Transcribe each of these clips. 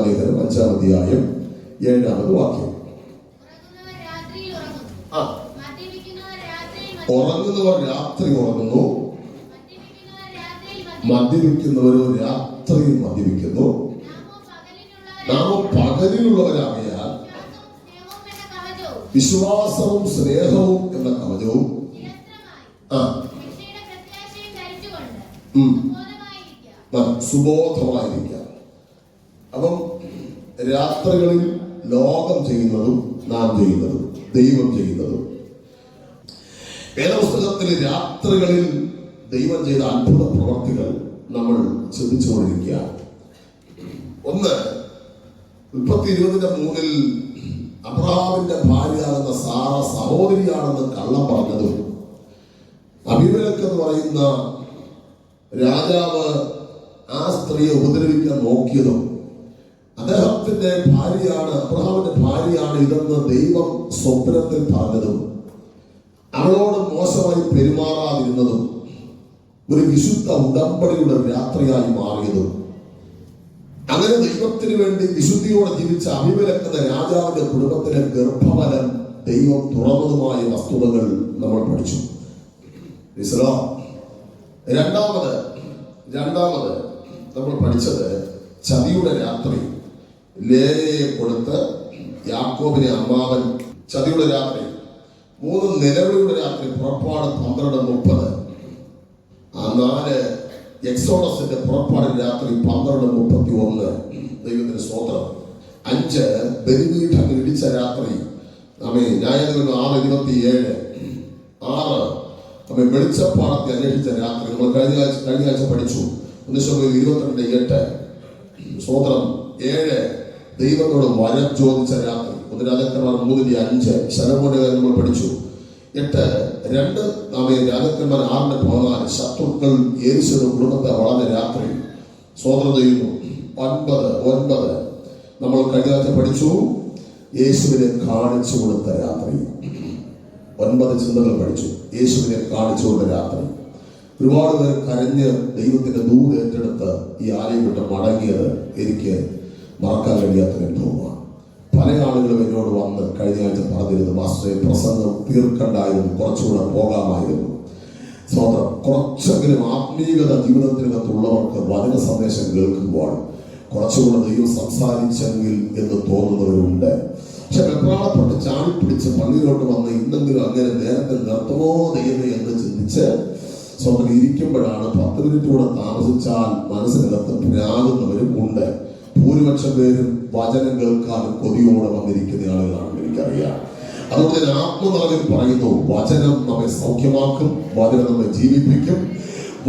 ലേഖനം 5-ാം അധ്യായം 7-ാമത് വാക്യം. ഉറങ്ങുന്നവർ രാത്രി ഉറങ്ങുന്നു, മദ്യപിക്കുന്നവരോ രാത്രിയിൽ മദ്യപിക്കുന്നു. നാം പകലിലുള്ളവരാകയാൽ വിശ്വാസവും സ്നേഹവും എന്ന കവചവും സുബോധമായിരിക്കാം. അപ്പം രാത്രികളിൽ ലോകം ചെയ്യുന്നതും നാം ചെയ്യുന്നതും ദൈവം ചെയ്യുന്നതും. വേദപുസ്തകത്തിൽ രാത്രികളിൽ ദൈവം ചെയ്ത അത്ഭുത പ്രവർത്തികൾ നമ്മൾ ചിന്തിച്ചുകൊണ്ടിരിക്കുകയാണ്. ഒന്ന്, ഉൽപ്പത്തി 20:3 അബ്രഹാമിന്റെ ഭാര്യയാകുന്ന സാറ സഹോദരിയാണെന്ന് കള്ളം പറഞ്ഞതും, അബീമേലെക്ക് എന്ന് പറയുന്ന രാജാവ് ആ സ്ത്രീയെ ഉപദ്രവിക്കാൻ നോക്കിയതും, അദ്ദേഹത്തിന്റെ ഭാര്യയാണ്, അബ്രഹാമിന്റെ ഭാര്യയാണ് ഇതെന്ന് ദൈവം സ്വപ്നത്തിൽ പറഞ്ഞതും, അവളോട് മോശമായി പെരുമാറാതിരുന്നതും, ഒരു വിശുദ്ധ ഉടമ്പടിയുടെ രാത്രിയായി മാറിയതും, അങ്ങനെ ദൈവത്തിന് വേണ്ടി വിശുദ്ധിയോടെ ജീവിച്ച അബീമേലെക്ക് എന്ന രാജാവിന്റെ കുടുംബത്തിലെ ഗർഭഫലം ദൈവം തുറന്നതുമായ വസ്തുതകൾ നമ്മൾ പഠിച്ചു. രണ്ടാമത് നമ്മൾ പഠിച്ചത് ചതിയുടെ രാത്രി. ലേയയെ കൊടുത്ത് യാക്കോബിനെ അമ്മാവൻ ചതിയുടെ രാത്രി. 3 നിലവിളിയുടെ രാത്രി. പുറപ്പാട് 12:30. 4 എക്സോഡസിന്റെ പുറപ്പാട് രാത്രി 12:31. ദൈവത്തിന് സ്തോത്രം. 5 ബലിപീഠങ്ങൾ ഇടിച്ച രാത്രി. ന്യായാധിപന്മാർ 6:27. 6 വെളിച്ചപ്പാടത്തെ അന്വേഷിച്ച രാത്രി. നമ്മൾ കഴിഞ്ഞ ആഴ്ച പഠിച്ചു. 22:8. സ്തോത്രം. 7 ദൈവത്തോട് വരം ചോദിച്ച രാത്രി. 1 രാജാക്കന്മാർ 3:5. ശലോമോന്റെ കാര്യം നമ്മൾ പഠിച്ചു. 8 രാജാക്കന്മാർ 6:14. ശത്രുക്കൾ യേശുവിന്റെ കുടുംബത്തെ വളർന്ന രാത്രി. സ്തോത്രം ചെയ്യുന്നു. 9 നമ്മൾ കഴിഞ്ഞ ആഴ്ച പഠിച്ചു. യേശുവിനെ കാണിച്ചു കൊടുത്ത രാത്രി. 9 ചിന്തകൾ പഠിച്ചു. യേശുവിനെ കാണിച്ചു കൊടുത്ത രാത്രി. ഒരുപാട് പേർ കരഞ്ഞ് ദൈവത്തിന്റെ ദൂത് ഏറ്റെടുത്ത് ഈ ആലയം വിട്ട് മടങ്ങിയത് എനിക്ക് മറക്കാൻ കഴിയാത്ത അനുഭവമാണ്. പല ആളുകളും എന്നോട് വന്ന് കഴിഞ്ഞ ആഴ്ച പറഞ്ഞിരുന്നു, മാസ്റ്ററെ പ്രസംഗം തീർക്കണ്ടായിരുന്നു, കുറച്ചുകൂടെ പോകാമായിരുന്നു. സ്വന്തം കുറച്ചെങ്കിലും ആത്മീയത ജീവിതത്തിനകത്തുള്ളവർക്ക് വചന സന്ദേശം കേൾക്കുമ്പോൾ കുറച്ചുകൂടെ ദൈവം സംസാരിച്ചെങ്കിൽ എന്ന് തോന്നുന്നവരുണ്ട്. പക്ഷെ വെപ്രാളപ്പെട്ട് ചാടിപ്പിടിച്ച് പള്ളിയിലോട്ട് വന്ന് ഇന്നെങ്കിലും അങ്ങനെ നേരത്തെ നിർത്തുമോ ദൈവമേ എന്ന് ചിന്തിച്ച് സ്വന്തം ഇരിക്കുമ്പോഴാണ് 10 മിനിറ്റ് കൂടെ താമസിച്ചാൽ മനസ്സിനകത്ത് പ്രാകുന്നവരും ഉണ്ട്. ഭൂരിപക്ഷം പേരും വചനം കേൾക്കാനും കൊതിയോടെ വന്നിരിക്കുന്ന ആളുകളാണെന്ന് എനിക്കറിയാം. അതുകൊണ്ട് ഞാൻ ആത്മനിറവിൽ പറയുന്നു, വചനം നമ്മെ സൗഖ്യമാക്കും, വചനം നമ്മെ ജീവിപ്പിക്കും.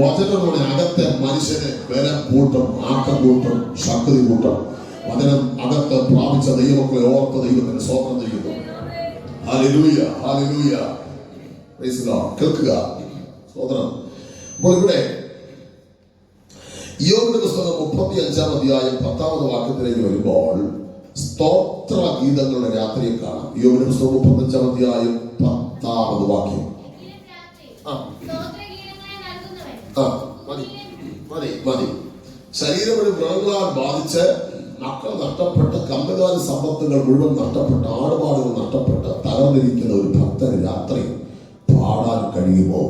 വചനം നമ്മുടെ അകത്തെ മനുഷ്യനെ ബലം കൂട്ടും, ആക്കം കൂട്ടും, ശക്തി കൂട്ടും. വചനം അകത്ത് പ്രാപിച്ച ദൈവമക്കളെ ഓർത്ത് ദൈവത്തിന് സ്തോത്രം ചെയ്യുന്നു. Hallelujah, hallelujah, praise the Lord. കേൾക്കുക, സ്തോത്രം. അപ്പോൾ ഇവിടെ യോബിന്റെ പുസ്തകം 35-ാം അധ്യായം 10-ാമത് വാക്യത്തിലേക്ക് വരുമ്പോൾ സ്തോത്ര ഗീതങ്ങളുടെ രാത്രിയെ കാണാം. യോബിന്റെ പുസ്തകം 35-ാം അധ്യായം 10-ാമത് വാക്യം. മതി. ശരീരം ഒരു വ്രണങ്ങളാൽ ബാധിച്ച് മക്കൾ നഷ്ടപ്പെട്ട് കന്നുകാലി സമ്പത്തുകൾ മുഴുവൻ നഷ്ടപ്പെട്ട് ആടുപാടുകൾ നഷ്ടപ്പെട്ട് തകർന്നിരിക്കുന്ന ഒരു ഭക്തന് രാത്രി പാടാൻ കഴിയുമോ?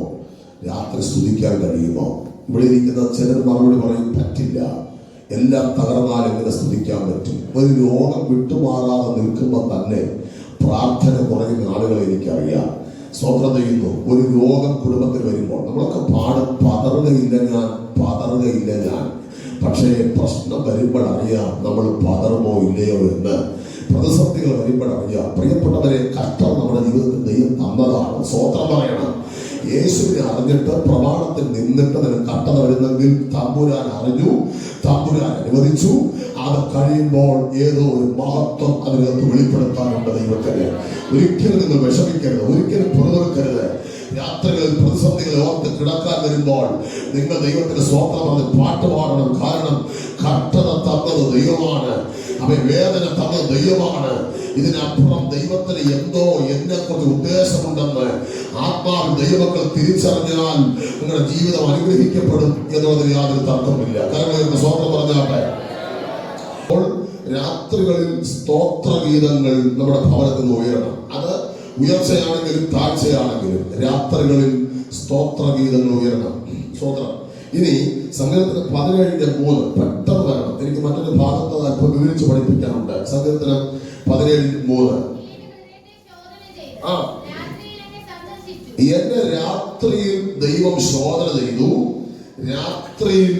രാത്രി സ്തുതിക്കാൻ കഴിയുമോ? ഇവിടെ ഇരിക്കുന്ന ചിലർ മറുപടി പറയും, പറ്റില്ല, എല്ലാം തകർന്നാൽ എങ്ങനെ സ്തുതിക്കാൻ പറ്റും? ഒരു രോഗം വിട്ടുമാറാതെ നിൽക്കുമ്പോൾ തന്നെ പ്രാർത്ഥന കുറയുന്ന ആളുകളെ എനിക്കറിയാം. സ്തോത്രം ചെയ്യുന്നു. ഒരു രോഗം കുടുംബത്തിൽ വരുമ്പോൾ നമ്മളൊക്കെ പാടും, പതറുകയില്ല ഞാൻ. പക്ഷേ പ്രശ്നം വരുമ്പോഴറിയാം നമ്മൾ പതറുമോ ഇല്ലയോ എന്ന്. പ്രതിസന്ധികൾ വരുമ്പോഴറിയാം. പ്രിയപ്പെട്ടവരെ, കഷ്ടം നമ്മുടെ ജീവിതത്തിൽ ദൈവം തന്നതാണ്. സ്തോത്രം പറയണം. യേശുവിനെ അറിഞ്ഞിട്ട് പ്രമാണത്തിൽ നിന്നിട്ട് നിനക്ക് കഷ്ടത വരുന്നെങ്കിൽ തമ്പുരാൻ അറിഞ്ഞു, തമ്പുരാൻ അനുവദിച്ചു. അത് കഴിയുമ്പോൾ ഏതോ ഒരു മഹത്വം അതിനകത്ത് വെളിപ്പെടുത്താനുണ്ട് ദൈവത്തിന്. ഒരിക്കലും നിങ്ങൾ വിഷമിക്കരുത്, ഒരിക്കലും പുറത്തെടുക്കരുത്. രാത്രികളിൽ പ്രതിസന്ധികളെ ഓർത്ത് കിടക്കാൻ വരുമ്പോൾ നിങ്ങൾ ദൈവത്തിന് സ്തോത്രം അത് പാട്ട് പാടണം. കാരണം കഷ്ടത തന്നത് ദൈവമാണ്, അവൻ വേദന തന്നത് ദൈവമാണ്. ഇതിനപ്പുറം ദൈവത്തിന് എന്തോ എന്നെക്കുറിച്ച് ഉദ്ദേശമുണ്ടെന്ന് ആത്മാവിൽ ദൈവമക്കൾ തിരിച്ചറിഞ്ഞാൽ നിങ്ങളുടെ ജീവിതം അനുഗ്രഹിക്കപ്പെടും എന്നുള്ളതിന് യാതൊരു തർക്കമില്ല. കാരണം സ്തോത്രം പറഞ്ഞാട്ടെ. അപ്പോൾ രാത്രികളിൽ സ്തോത്രഗീതങ്ങൾ നമ്മുടെ ഭവനത്തിൽ നിന്ന് ഉയരണം. അത് ഉയർച്ചയാണെങ്കിലും താഴ്ചയാണെങ്കിലും രാത്രികളിൽ സ്തോത്രഗീതങ്ങൾ ഉയരണം. സ്തോത്രം. ഇനി സങ്കീർത്തനം 17:3 പെട്ടെന്ന് വരണം. എനിക്ക് മറ്റൊരു ഭാഗത്ത് അല്പം വിവരിച്ച് പഠിപ്പിക്കാനുണ്ട്. സങ്കീർത്തനം 17:3. എന്നെ രാത്രിയിൽ ദൈവം ശോധന ചെയ്തു. രാത്രിയിൽ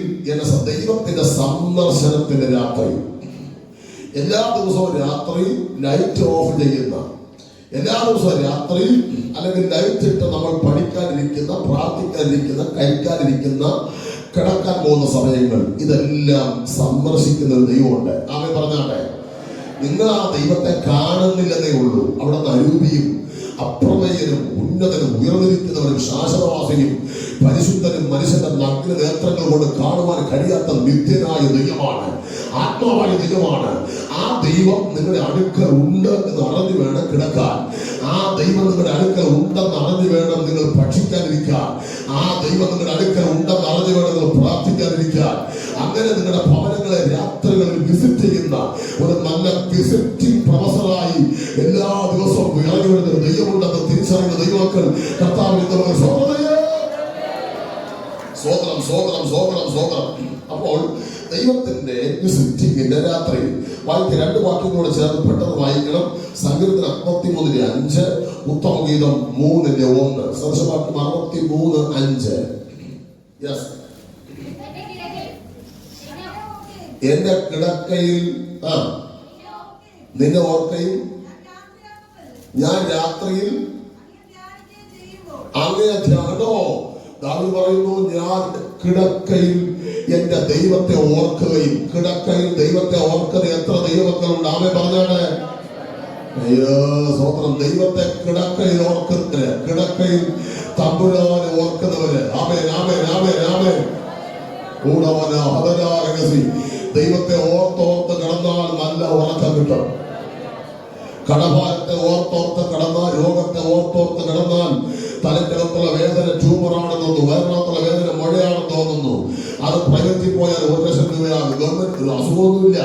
ദൈവത്തിന്റെ സന്ദർശനത്തിന്റെ രാത്രി. എല്ലാ ദിവസവും രാത്രി ലൈറ്റ് ഓഫ് ചെയ്യുന്ന, എല്ലാ ദിവസവും രാത്രി അല്ലെങ്കിൽ ലൈറ്റ് ഇട്ട് നമ്മൾ പഠിക്കാനിരിക്കുന്ന, പ്രാർത്ഥിക്കാനിരിക്കുന്ന, കഴിക്കാനിരിക്കുന്ന, കിടക്കാൻ പോകുന്ന സമയങ്ങൾ, ഇതെല്ലാം സന്ദർശിക്കുന്ന ഒരു ദൈവമുണ്ട്. ആമേൻ പറഞ്ഞാട്ടെ. നിങ്ങൾ ആ ദൈവത്തെ കാണുന്നില്ലെന്നേ ഉള്ളൂ. അവിടെ അരൂപിയും അപ്രമേയനും ഉന്നതനും ഉയർന്നിരിക്കുന്നവനും ശാശ്വതവാസിയും പരിശുദ്ധനും മനുഷ്യന്റെ നഗ്ന നേത്രങ്ങൾ കൊണ്ട് കാണുവാൻ കഴിയാത്ത നിത്യനായ ദൈവമാണ്, ആത്മാവായ ദൈവമാണ്. ആ ദൈവം നിങ്ങളുടെ അടുക്കൽ ഉണ്ട് എന്ന് അറിഞ്ഞു വേണം കിടക്കാൻ. ആ ദൈവം നിങ്ങളുടെ അടുക്കൽ ഉണ്ടെന്ന് അറിഞ്ഞു വേണം നിങ്ങൾ ഭക്ഷിക്കാനിരിക്കാൻ. ആ ദൈവം നിങ്ങളുടെ അടുക്കൽ ഉണ്ടെന്ന് അറിഞ്ഞു വേണം നിങ്ങൾ പ്രാർത്ഥിക്കാനിരിക്കാൻ. അങ്ങനെ നിങ്ങളുടെ ഭവനങ്ങളെ രാത്രികളിൽ വിസിറ്റ് ചെയ്യുന്ന ഒരു നല്ല വിസിറ്റിംഗ് പ്രൊഫസറായി എല്ലാ ദിവസവും ഇറങ്ങി വരുന്ന ഒരു ദൈവമുണ്ടെന്ന് തിരിച്ചറിയുന്ന ദൈവമക്കൾ കർത്താവിന്റെ സ്വോത്രം സ്വോത്രം സ്വോത്രം സ്വോത്രം. അപ്പോൾ ദൈവത്തിന്റെ വിസിറ്റിംഗിന്റെ രാത്രി വായിക്കുക. 2 വാക്യങ്ങളോട് ചേർന്ന് പെട്ടെന്ന് വായിക്കണം. സങ്കീർത്തനം 63:5, ഉത്തമഗീതം 3:1, സദൃശവാക്യം 63:5. യെസ്. എന്റെ കിടക്കയിൽ നിന്നെ ഓർക്കയും ഞാൻ രാത്രിയിൽ അങ്ങേ ധ്യാനോ. ദാവീദ് പറയുന്നു, ഞാൻ കിടക്കയിൽ എന്റെ ദൈവത്തെ ഓർക്കുകയും. കിടക്കയിൽ ദൈവത്തെ ഓർക്കുന്ന എത്ര ദൈവമക്കളുണ്ട്? ആമേൻ പറഞ്ഞാണ്. അയ്യോ സ്വോത്രം. ദൈവത്തെ കിടക്കയിൽ ഓർക്കുന്നവര്, കിടക്കയിൽ തമ്പുരാനെ ഓർക്കുന്നവര്. ആമേൻ ആമേൻ ആമേൻ ആമേൻ. കൂടവന ഹതരാരഹസി. ദൈവത്തെ ഓർത്തോർത്ത് കിടന്നാൽ നല്ല ഉറക്കം കിട്ടും. കടഭാരത്തെ ഓർത്തോർത്ത് കിടന്നാൽ, രോഗത്തെ ഓർത്തോർത്ത് കിടന്നാൽ തലക്കകത്തുള്ള വേദന ട്യൂമറാണെന്ന് തോന്നുന്നു, വയറിനകത്തുള്ള വേദന മുഴയാണെന്ന് തോന്നുന്നു. അത് പ്രൈവറ്റിൽ പോയാൽ 1 ലക്ഷം രൂപയാകും. ഗവൺമെന്റ് അസുഖമൊന്നുമില്ല,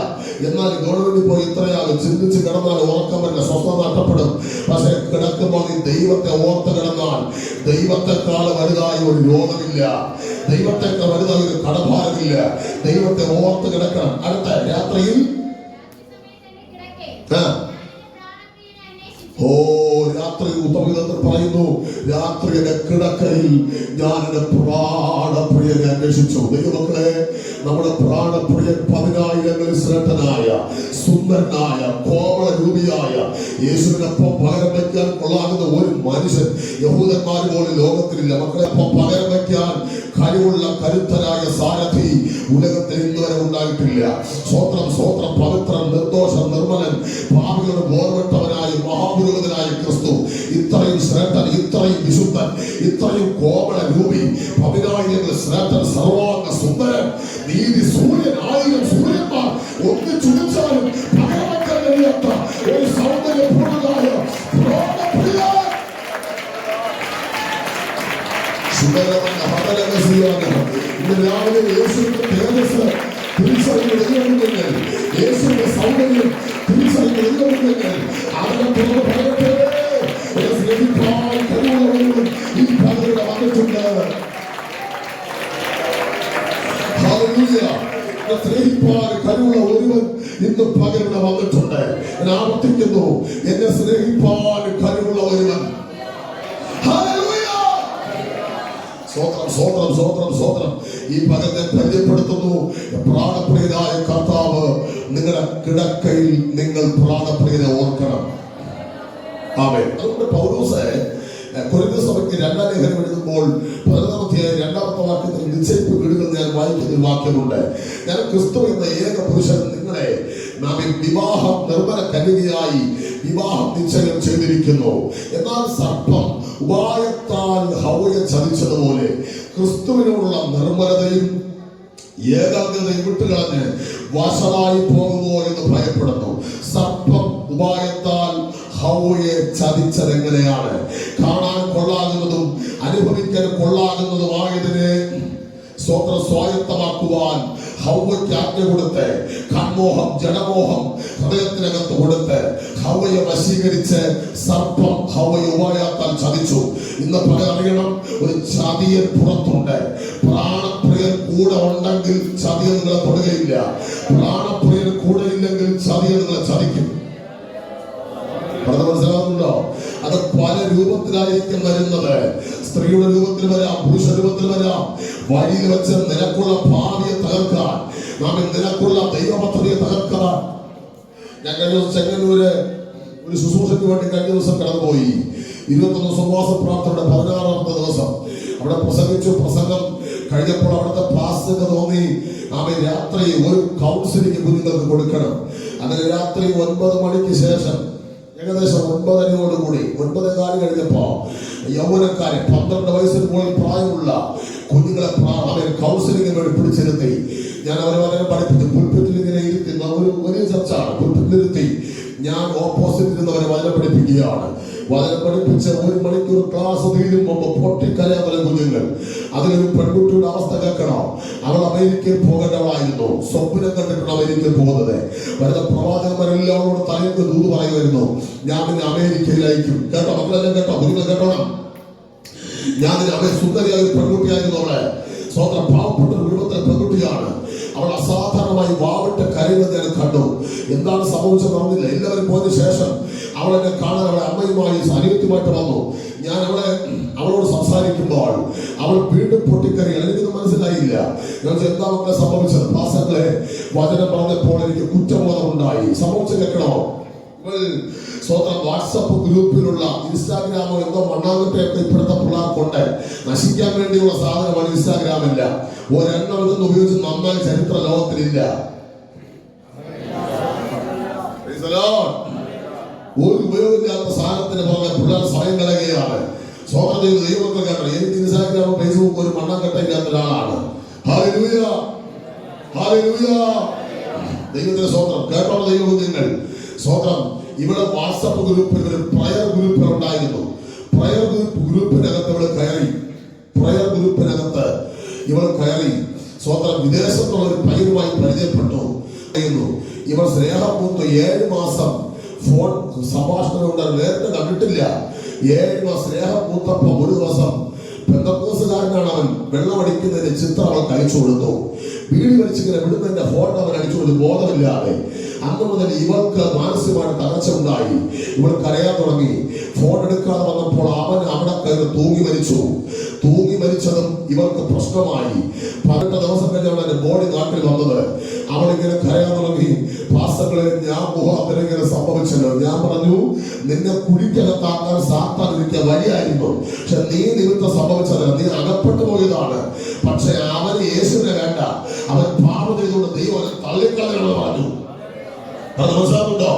എന്നാൽ ഗവൺമെന്റിൽ പോയി ഇത്രയാകും. ചിന്തിച്ച് കിടന്നാൽ ഉറക്കം വരില്ല, സ്വസ്ഥത നഷ്ടപ്പെടും. പക്ഷെ കിടക്കുമ്പോൾ നീ ദൈവത്തെ ഓർത്ത് കിടന്നാൽ ദൈവത്തെക്കാൾ വലുതായ ഒരു രോഗമില്ല, ദൈവത്തെക്കാൾ വലുതായ ഒരു കടഭാരമില്ല. ദൈവത്തെ ഓർത്ത് കിടക്കണം. അടുത്ത രാത്രിയിൽ രാത്രി ഉത്തമഗീതത്തിൽ പറയുന്നു, രാത്രിയുടെ കിടക്കയിൽ ഞാൻ എന്റെ പ്രാണപ്രിയനെ അന്വേഷിച്ചു. ദൈവമക്കളെ, നമ്മുടെ പ്രാണപ്രിയൻ 10,000 ശ്രേഷ്ഠനായ, സുന്ദരനായ, കോമള രൂപിയായ യേശുവിനൊപ്പം പകരം വയ്ക്കാൻ കൊള്ളാകുന്ന ഒരു മനുഷ്യൻ യഹൂദന്മാർ പോലും ലോകത്തിലില്ല. മക്കളെ, പകരം വയ്ക്കാൻ കഴിവുള്ള കരുത്തരായ സാരഥി ഉലകത്തിൽ ഇന്നുവരെ ഉണ്ടായിട്ടില്ല. സ്വോത്രം സ്വോത്രം. പവിത്രൻ, നിർദോഷം, നിർമ്മലൻ, പാപികളുടെ ബോധവട്ടവനായ മഹാപുരോഹിതനായ ക്രിസ്തു ഇത്രയും ശ്രേഷ്ഠൻ, ഇത്രയും വിശുദ്ധൻ, ഇത്രയും കോമള രൂപി, 10,000 ശ്രേഷ്ഠൻ, സർവാംഗ സുന്ദരൻ, നീതി സൂര്യൻ, 1000 സൂര്യന്മാർ ഒന്നിച്ചുടിച്ചാലും പകരവയ്ക്കാൻ കഴിയാത്ത ഒരു സൗന്ദര്യപൂർണ്ണനായ ഇന്ന് രാവിലെ യേശുവിന്റെ തേജസ് തിരിച്ചറിയുന്ന, യേശുവിന്റെ സൗന്ദര്യം തിരിച്ചറിയുന്ന അവരെ തുറന്ന് പറയട്ടെ, ഈ പകരുടെ വന്നിട്ടുണ്ട്. സ്നേഹിപ്പാൻ കഴിവുള്ള ഒരുവൻ ഇന്ന് പകരുടെ വന്നിട്ടുണ്ട്. ഞാൻ ആവർത്തിക്കുന്നു, എന്നെ സ്നേഹിപ്പാൻ കഴിവുള്ള ഒരുവൻ. സ്വോത്രം സ്വോത്രം സ്വോത്രം സ്വോത്രം. ഈ പകലിനെ പരിചയപ്പെടുത്തുന്നു. പ്രാണപ്രിയനായ കർത്താവ് നിങ്ങളുടെ കിടക്കയിൽ നിങ്ങൾ പ്രാണപ്രിയനെ ഓർക്കണം. ആമേൻ. അതുകൊണ്ട് പൗലോസ് കൊരിന്ത്യർ സഭയ്ക്ക് 2-ാം ലേഖനം എഴുതുമ്പോൾ 11-ാം അധ്യായം 2-ാമത്തെ വാക്യത്തിൽ നിശ്ചയിപ്പ് വീടുകൾ ഞാൻ വായിക്കുന്ന ഒരു വാക്യമുണ്ട്. ഞാൻ ക്രിസ്തു എന്ന ഏക പുരുഷൻ നിങ്ങളെ വിവാഹം നിർമ്മല കന്യകയായി വിവാഹം നിശ്ചയം ചെയ്തിരിക്കുന്നു. എന്നാൽ സർപ്പം ഉപായത്താൽ ഹവ്വയെ ചതിച്ചതുപോലെ ക്രിസ്തുവിനോടുള്ള നിർമ്മലതയും ഏകാഗ്രതയും വിട്ടുകളഞ്ഞ് വശമായി പോകുമോ എന്ന് ഭയപ്പെടുന്നു. സർപ്പം ഉപായത്താൽ ഹവ്വയെ ചതിച്ചത് എങ്ങനെയാണ്? കാണാൻ കൊള്ളാകുന്നതും അനുഭവിക്കാൻ കൊള്ളാകുന്നതുമായതിനെ സ്വായത്തമാക്കുവാൻ ഹവ്വയ്ക്ക് ആജ്ഞ കൊടുത്ത് ധനമോഹം, ജഡമോഹം ഹൃദയത്തിനകത്ത് കൊടുത്ത് ഹവ്വയെ വശീകരിച്ച് സർപ്പം ഹവ്വയെ ഉപായത്താൽ ചതിച്ചു. ഇന്ന് അറിയണം, ഒരു ചതിയൻ പുറത്തുണ്ട്. പ്രാണപ്രിയൻ കൂടെ ഉണ്ടെങ്കിൽ ചതിയൻ നിങ്ങളെ തൊടുകയില്ല. പ്രാണപ്രിയൻ കൂടെ ഇല്ലെങ്കിൽ ചതിയൻ നിങ്ങളെ ചതിക്കും. മനസ്സിലാവുന്നുണ്ടോ? അത് പല രൂപത്തിലായിരിക്കും വരുന്നത്. സ്ത്രീയുടെ രൂപത്തിൽ വരാം, പുരുഷ രൂപത്തിൽ വരാം. വഴിയിൽ വെച്ച് നിനക്കുള്ള ഭാവിയെ തകർക്കാൻ, നാം നിനക്കുള്ള ദൈവ പദ്ധതിയെ തകർക്കാൻ. ഞാൻ കഴിഞ്ഞ ദിവസം ചെങ്ങന്നൂര് ഒരു ശുശ്രൂഷയ്ക്ക് വേണ്ടി കഴിഞ്ഞ ദിവസം കടന്നുപോയി. 21 ഉപവാസ പ്രാർത്ഥനയുടെ 16ാമത്തെ ദിവസം അവിടെ പ്രസംഗിച്ചു. പ്രസംഗം കഴിഞ്ഞപ്പോൾ അവിടുത്തെ പാസ്റ്റർക്ക് തോന്നി രാത്രി ഒരു കൗൺസിലിംഗ് കുഞ്ഞുങ്ങൾക്ക് കൊടുക്കണം. അങ്ങനെ രാത്രി 9 മണിക്ക് ശേഷം ഏകദേശം 9:30 9:15 കഴിഞ്ഞപ്പോ യൗവനക്കാരെ 12 വയസ്സിന് മുകളിൽ പ്രായമുള്ള കുഞ്ഞുങ്ങളെ കൗൺസിലിംഗിന് വേണ്ടി പിടിച്ചിരുത്തി. ഞാൻ അവരെ വളരെ പഠിപ്പിച്ചു. പുൽപ്പിറ്റിൽ ഇങ്ങനെ ഇരുത്തുന്ന ഒരു വലിയ ചർച്ചാണ്. പുൽപ്പിറ്റിലിരുത്തി ഞാൻ ഓപ്പോസിറ്റ് ഇരുന്നവരെ വചനം പഠിപ്പിക്കുകയാണ്. വചനം പഠിപ്പിച്ച് 1 മണിക്കൂർ ക്ലാസ് തീരുമ്പോൾ പൊട്ടിക്കരയാത്ത കുഞ്ഞുങ്ങൾ. അതിലൊരു പെൺകുട്ടിയുടെ അവസ്ഥ കേൾക്കണം. അവൾ അമേരിക്കയിൽ പോകേണ്ടവളായിരുന്നു. സ്വപ്നം കണ്ടിട്ടാണ് അമേരിക്കയിൽ പോകുന്നത്. വരുന്ന പ്രവാചകന്മാരെല്ലാം അവളോട് തലയ്ക്ക് ദൂത് പറയുമായിരുന്നു, ഞാൻ നിന്നെ അമേരിക്കയിൽ അയക്കും. കേട്ടോ മക്കളെല്ലാം, കേട്ടോ കുഞ്ഞുങ്ങൾ കേട്ടോണം. ഞാൻ നിന്നെ സുന്ദരിയായ ഒരു പെൺകുട്ടിയായിരുന്നു. അവളെ സ്വന്തം പാവപ്പെട്ട ഒരു കുടുംബത്തിലെ പെൺകുട്ടിയാണ്. അവൾ അസാധാരണമായി വാവിട്ട് കരയുന്നത് ഞാൻ കണ്ടു. എന്താണ് സംഭവിച്ചത് അറിഞ്ഞില്ല. എല്ലാവരും പോയതിനു ശേഷം അവൾ എന്നെ കാണാൻ അവളെ അമ്മയുമായി അനിയത്തിയുമായിട്ട് വന്നു. ഞാൻ അവളോട് സംസാരിക്കുമ്പോൾ അവൾ വീണ്ടും പൊട്ടിക്കറി. എനിക്കൊന്നും മനസ്സിലായില്ല. ഞാൻ എന്താ മക്കളെ സംഭവിച്ചത്? പാസ്റ്ററെ വചനം പറഞ്ഞപ്പോൾ എനിക്ക് കുറ്റബോധം ഉണ്ടായി. സംഭവിച്ചു കേൾക്കണോ? സ്വന്തം വാട്സപ്പ് ഗ്രൂപ്പിലുള്ള ഇൻസ്റ്റാഗ്രാമോ എന്തോ മണ്ണാകട്ടെയൊക്കെ ഇപ്പോഴത്തെ പിള്ളേർക്കുണ്ട്. നശിക്കാൻ വേണ്ടിയുള്ള സാധനമാണ് ഇൻസ്റ്റാഗ്രാമില്ല. ഒരെണ്ണം ഇതൊന്നും ഉപയോഗിച്ച് നന്നായി ചരിത്ര ലോകത്തിലില്ല. ഒരു ഉപയോഗമില്ലാത്ത സാധനത്തിന് പുറമെ പിള്ളേർ സമയം കളയുകയാണ്. സ്വന്തം ദൈവമക്കൾ കേട്ടോ, എനിക്ക് ഇൻസ്റ്റാഗ്രാമോ ഫേസ്ബുക്ക് ഒരു മണ്ണാങ്കട്ട ഇല്ലാത്ത ഒരാളാണ്. Hallelujah, hallelujah. ദൈവത്തിന്റെ സ്വന്തം കേട്ടോ ദൈവകുഞ്ഞുങ്ങൾ. സ്വന്തം ഇവിടെ വാട്സപ്പ് ഗ്രൂപ്പിൽ ഒരു പ്രയർ ഗ്രൂപ്പിൽ ഉണ്ടായിരുന്നു. പ്രയർ ഗ്രൂപ്പിനകത്ത് ഇവൾ കയറി സ്വന്തം വിദേശത്തുള്ള ഒരു പയ്യനുമായി പരിചയപ്പെട്ടു. ഇവൾ സ്നേഹം പൂത്തു. 7 മാസം ഫോൺ സംഭാഷണം ഉണ്ടായിരുന്നു. നേരത്തെ കണ്ടിട്ടില്ല. 7 മാസം സ്നേഹം പൂത്തപ്പോ ഒരു ദിവസം പെന്തക്കോസുകാരനാണ് അവൻ. വെള്ളമടിക്കുന്നതിന് ചിത്രം അവൾ കഴിച്ചു കൊടുത്തു. വീട് വലിച്ചിങ്ങനെ വിടുന്നതിന്റെ ഫോട്ടോ അവൻ അടിച്ചു കൊടുത്തു ബോധമില്ലാതെ. അന്ന് മുതൽ ഇവൾക്ക് മാനസികമായിട്ട് തകർച്ച ഉണ്ടായി. ഇവൾ കരയാൻ തുടങ്ങി. ഫോൺ എടുക്കാതെ വന്നപ്പോൾ അവൻ അവിടെ കയറി തൂങ്ങി മരിച്ചതും ഇവൾക്ക് പ്രശ്നമായി. 18 ദിവസം കഴിഞ്ഞാണ് എന്റെ ബോഡി നാട്ടിൽ വന്നത്. അവളിങ്ങനെ കരയാൻ തുടങ്ങി. പാസ്റ്ററെ ഞാൻ മുഖത്തിന് ഇങ്ങനെ സംഭവിച്ചല്ലോ. ഞാൻ പറഞ്ഞു, നിന്നെ കുഴിക്കകത്താക്കാൻ സാത്താൻ ഇരിക്കുക വഴിയായിരുന്നു. പക്ഷെ നീ നിമിത്തം സംഭവിച്ചത്, നീ അകപ്പെട്ടു പോയതാണ്. പക്ഷെ അവന് യേശുവിനെ വേണ്ട. അവൻ പാപം ചെയ്തുകൊണ്ട് ദൈവം അവനെ തള്ളിക്കളയണമെന്ന് പറഞ്ഞു. അത് മനസ്സിലാക്കുന്നുണ്ടോ?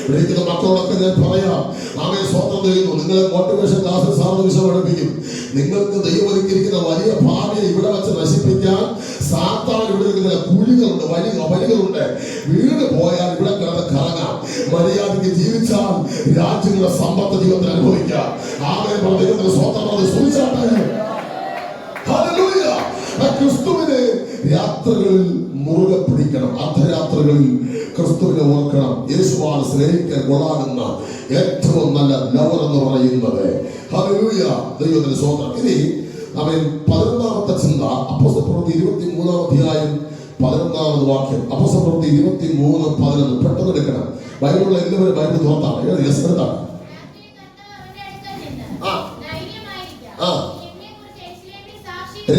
വിളിക്കുന്ന മക്കളോടൊക്കെ ഞാൻ പറയാം, ആമേ സ്വന്തം ചെയ്യുന്നു. നിങ്ങളെ മോട്ടിവേഷൻ ക്ലാസ്സിൽ സാറിന് വിഷയം പഠിപ്പിക്കും. നിങ്ങൾക്ക് ദൈവം ഒരുക്കിയിരിക്കുന്ന വലിയ ഭാവിയെ ഇവിടെ വെച്ച് നശിപ്പിക്കാൻ സാത്താൻ ഇവിടെ ഇരിക്കുന്ന കുഴികളുണ്ട്, വഴികളുണ്ട്. വീട് പോയാൽ ഇവിടെ കിടന്ന് കറങ്ങാം. മര്യാദയ്ക്ക് ജീവിച്ചാൽ രാജ്യങ്ങളുടെ സമ്പത്ത് ജീവിതത്തിൽ അനുഭവിക്കാം. ആമേ ദൈവത്തിന് സ്വന്തം സുവിശേഷത്തെ ക്രിസ്തുവിനെ യാത്രകളിൽ മുറുകെ പിടിക്കണം. അർദ്ധരാത്രകളിൽ ക്രിസ്തുവിനെ ഓർക്കണം. യേശുവാണ് സ്നേഹിക്കാൻ കൊള്ളാകുന്ന ഏറ്റവും നല്ല ലവർ എന്ന് പറയുന്നത്. ഹല്ലേലൂയ, ദൈവത്തിന്റെ സ്വന്തം. ഇനി അവൻ 11ാമത്തെ ചിന്ത അപ്പോസ്തലപ്രവൃത്തി 23-ാം അധ്യായം 11ാമത് വാക്യം. അപ്പോസ്തലപ്രവൃത്തി 23:11. പെട്ടെന്ന് എടുക്കണം. ബൈബിളിലുള്ള എല്ലാവരും ബൈബിൾ തുറത്താണ്. എടുത്താണ്.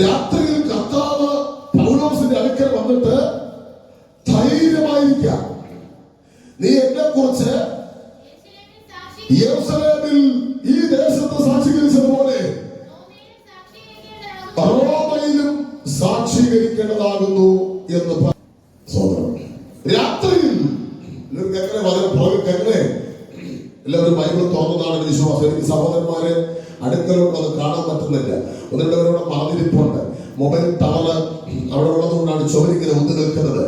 രാത്രിയിൽ കർത്താവ് പൗലോസിന്റെ അടുക്കൽ വന്നിട്ട് ധൈര്യമായിരിക്കാം, നീ എന്നെ കുറിച്ച് യെരൂശലേമിൽ ഈ ദേശത്ത് സാക്ഷീകരിച്ചതുപോലെ റോമയിലും സാക്ഷീകരിക്കേണ്ടതാകുന്നു എന്ന് രാത്രിയിൽ എല്ലാവരും ബൈബിൾ തുറന്നതാണ് വിശ്വാസം. എനിക്ക് സഹോദരന്മാരെ അടുക്കലോട്ട് അത് കാണാൻ പറ്റുന്നില്ല. ഒന്നിടവരോടെ മറന്നിരിപ്പുണ്ട്. മൊബൈൽ ടവർ അവിടെ ഉള്ളതുകൊണ്ടാണ് ചുവരിങ്ങനെ ഉന്തി നിൽക്കുന്നത്.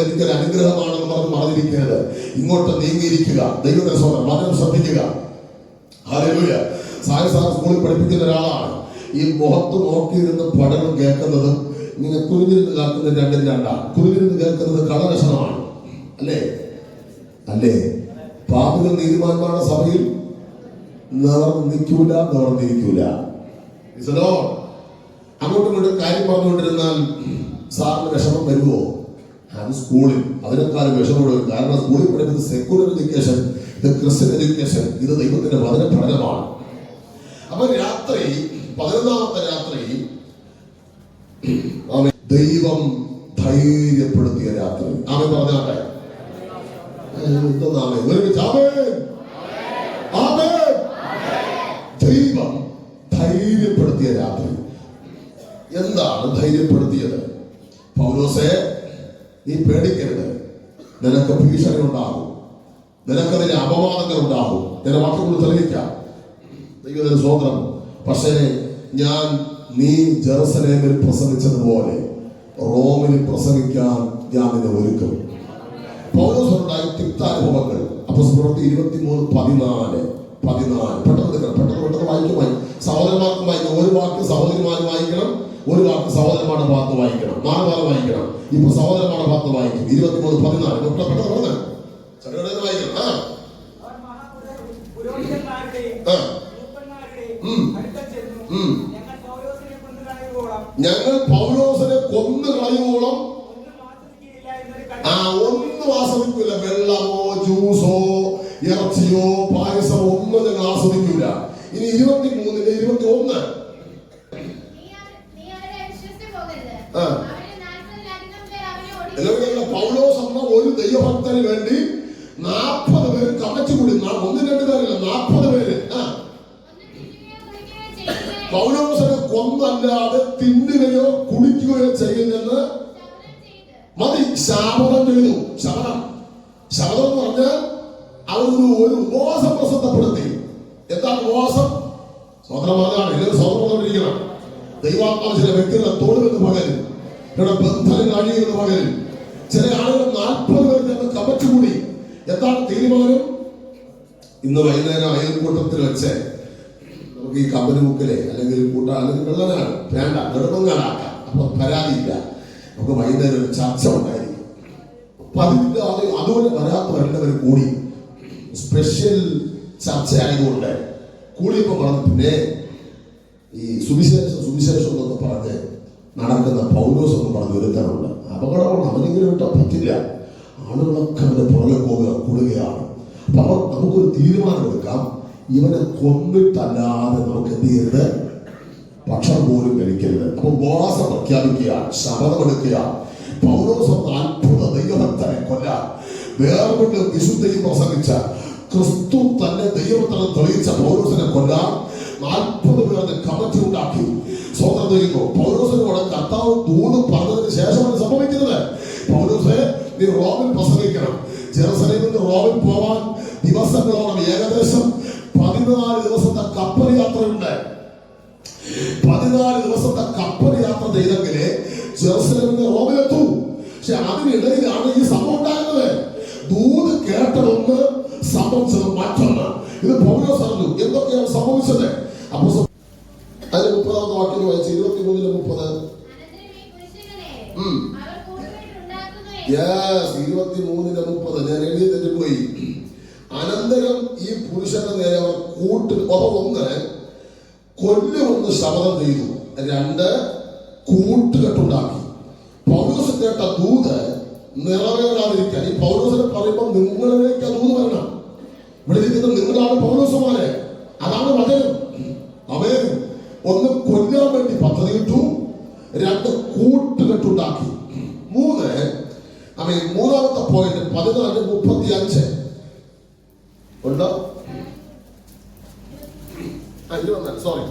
എനിക്കൊരു അനുഗ്രഹമാണെന്ന് പറഞ്ഞ് മറന്നിരിക്കുന്നത്. ഇങ്ങോട്ട് നീങ്ങിയിരിക്കുക. ദൈവത്തിന്റെ സ്വന്തം വളരെ ശ്രദ്ധിക്കുക. ഹല്ലേലൂയ. സാർ സ്കൂളിൽ പഠിപ്പിക്കുന്ന ഒരാളാണ്. ഈ മുഖത്ത് നോക്കിയിരുന്ന് പഠനം കേൾക്കുന്നതും നിങ്ങൾ കുനിഞ്ഞിരുന്ന് കേൾക്കുന്നത് രണ്ടും രണ്ടാണ്. കുനിഞ്ഞിരുന്ന് കേൾക്കുന്നത് കളലക്ഷണമാണ്. അല്ലേ? അല്ലേ? പാപികൾ നീതിമാന്മാരുടെ സഭയിൽ നിവർന്നിരിക്കൂല. അങ്ങോട്ടും ഇങ്ങോട്ടും കാര്യം പറഞ്ഞുകൊണ്ടിരുന്നാൽ സാറിന് വിഷമം വരുമോ? അത് സ്കൂളിൽ അതിനേക്കാളും വിഷമം വരും. കാരണം സ്കൂളിൽ പഠിക്കുന്നത് സെക്യുലർ എഡ്യൂക്കേഷൻ, ഇത് ക്രിസ്ത്യൻ എഡ്യൂക്കേഷൻ, ഇത് ദൈവത്തിന്റെ വചന പഠനമാണ്. അപ്പൊ രാത്രി 11ാമത്തെ രാത്രി ദൈവം ധൈര്യപ്പെടുത്തിയ രാത്രി. ആമേൻ പറഞ്ഞാട്ടെ. ദൈവം ധൈര്യപ്പെടുത്തിയ രാത്രി. എന്താണ് ധൈര്യപ്പെടുത്തിയത്? പൗലോസേ, നീ പേടിക്കരുത്. നിനക്ക് ഭീഷണി ഉണ്ടാകും, നിനക്കതിന് അപവാദങ്ങൾ ഉണ്ടാകും. ഞാൻ വാക്കുകൾ തെളിയിക്കാം. ദൈവത്തിന് സ്വതന്ത്രം. പക്ഷേ നീ ജെറുസലേമിൽ പ്രസംഗിച്ചതുപോലെ റോമിൽ പ്രസംഗിക്കാൻ ഞാൻ നിന്നെ ഒരുക്കും. പൗലോസിനുണ്ടായ തിക്താനുഭവങ്ങൾ അപ്പോസ്തലപ്രവൃത്തി 23:14. പെട്ടെന്ന് വായിക്കുമായി. സഹോദരന്മാർക്ക് വായിക്കണം. ഒരു വാക്ക് സഹോദരിമാര് വായിക്കണം, ഒരു വാക്ക് സഹോദരന്മാരുടെ ഭാഗത്ത് വായിക്കണം, 4 വാരം വായിക്കണം. ഇപ്പൊ സഹോദരന്മാരുടെ ഭാഗത്ത് വായിക്കും. 23:14. പെട്ടെന്ന് പറഞ്ഞ വായിക്കണം. ഞങ്ങൾ പൗലോസിനെ കൊന്നു കളയുവോളം ഒന്നും ആസ്വദിക്കില്ല. വെള്ളമോ ജ്യൂസോ ഇറച്ചിയോ പായസമോ ഒന്നും ഞങ്ങൾ ആസ്വദിക്കില്ല. ഇനി 23-ന്റെ 21. എല്ലാവരും പൗലോസ് എന്ന ഒരു ദൈവഭക്തന് വേണ്ടി 40 പേര് കമച്ചു കൂടി. 1-2 പേരല്ല, 40 പേര്. പൗലോസിനെ കൊന്നല്ലാതെ തിന്നുകയോ കുടിക്കുകയോ ചെയ്യുന്നെന്ന് മതി ശപഥം ചെയ്തു. ശപഥം എന്ന് പറഞ്ഞാൽ ഒരു ഉപവാസം പ്രസിദ്ധപ്പെടുത്തി. എന്താണ് ഉപവാസം? സ്വതന്ത്രമാണ്. എല്ലാവരും സ്വതന്ത്രമായിരിക്കണം. ദൈവാത്മാവ് ചില വ്യക്തികളെ തോടുമെന്ന് പകരും, ഇവിടെ ബന്ധനം കഴിയുമെന്ന് പകരും. ചില ആളുകൾ 40 പേർ ഞങ്ങൾ കമച്ചുകൂടി. എന്താണ് തീരുമാനം? ഇന്ന് വൈകുന്നേരം അയൽക്കൂട്ടത്തിൽ വെച്ച് നമുക്ക് ഈ കമ്പനി മുക്കിലെ അല്ലെങ്കിൽ അല്ലെങ്കിൽ വെള്ളനാണ് വേണ്ട, നെടുമങ്ങാടാക്കാം. അപ്പൊ പരാതിയില്ല. നമുക്ക് വൈകുന്നേരം ഒരു ചർച്ച ഉണ്ടായിരിക്കും. അപ്പൊ അതിന്റെ അതുപോലെ വരാത്തവരെല്ലാവരും കൂടി സ്പെഷ്യൽ ചർച്ച ആയതുകൊണ്ട് കൂടിയപ്പോ പറഞ്ഞു, പിന്നെ ഈ സുവിശേഷം എന്നൊക്കെ പറഞ്ഞ് നടക്കുന്ന പൗലോസ് എന്ന് പറഞ്ഞ ഒരുത്തനുണ്ട്. അപകടമാണ്. അവനെങ്കിലും വിട്ടാൽ പറ്റില്ല. ആളുകളൊക്കെ അവന്റെ പുറകെ കൂടുകയാണ്. അപ്പൊ നമുക്കൊരു തീരുമാനമെടുക്കാം. ഇവനെ കൊന്നിട്ടല്ലാതെ നമുക്ക് എന്ത് ചെയ്യരുത്? ഭക്ഷണം പോലും കഴിക്കരുത്. അപ്പൊ ഉപവാസം പ്രഖ്യാപിക്കുക, ശപഥമെടുക്കുക. പൗലോസ് എന്ന അത്ഭുത ദൈവഭക്തനെ കൊല്ലാൻ വേർപെട്ട് വിശുദ്ധയും പ്രസംഗിച്ച ക്രിസ്തു തന്നെ ദൈവത്തിന് തെളിയിച്ച പൗലോസിനെ കൊല്ലാൻ 40 പേരുടെ കമ്മിറ്റി ഉണ്ടാക്കി. സ്വതന്ത്രം ചെയ്യുന്നു. പൗലോസിനോട് കർത്താവ് ദൂത് പറഞ്ഞതിന് ശേഷമാണ് സംഭവിക്കുന്നത്. പൗലോസെ, നീ റോമിൽ പ്രസംഗിക്കണം. ജെറുസലേമിൽ നിന്ന് റോമിൽ പോവാൻ ദിവസങ്ങളോളം ഏകദേശം 14 ദിവസത്തെ കപ്പൽ യാത്രയുണ്ട്. 14 ദിവസത്തെ കപ്പൽ യാത്ര ചെയ്തെങ്കിലേ ജെറുസലേമിൽ നിന്ന് റോമിലെത്തൂ. പക്ഷെ അതിനിടയിലാണ് ഈ സംഭവം ഉണ്ടാകുന്നത്. ദൂത് കേട്ടതൊന്ന്, സംഭവിച്ചത് മറ്റൊന്ന്. ഇത് പൗലോസ് അറിഞ്ഞു. എന്തൊക്കെയാണ് സംഭവിച്ചത്? അപ്പൊ അതിന് 30ാമത്തെ വാക്യം വായിച്ച് 23-30. 23-30 ഞാൻ എഴുതി തെറ്റിപ്പോയി. അനന്തരം ഈ പുരുഷന്റെ നേരെ അവർ ഒന്ന് കൊല്ലുമെന്ന് ശപഥം ചെയ്തു, 2 കൂട്ടുകെട്ടുണ്ടാക്കി. പൗലോസ് കേട്ട ദൂത് നിറവേറാതിരിക്കാൻ, ഈ പൗലോസിനെ പറയുമ്പോൾ നിങ്ങളിലേക്ക് ആ ദൂത് വരണം. ഇവിടെ ഇരിക്കുന്ന നിങ്ങളാണ് പൗലോസുമാരെ, അതാണ് വചനം. അവൻ 1 കൊല്ലാൻ വേണ്ടി പദ്ധതിയിട്ടു, 2 കൂട്ടുകെട്ടുണ്ടാക്കി. 3 മൂന്നാമത്തെ പോയിന്റ് 14:35 ഉണ്ടോ? സോറി.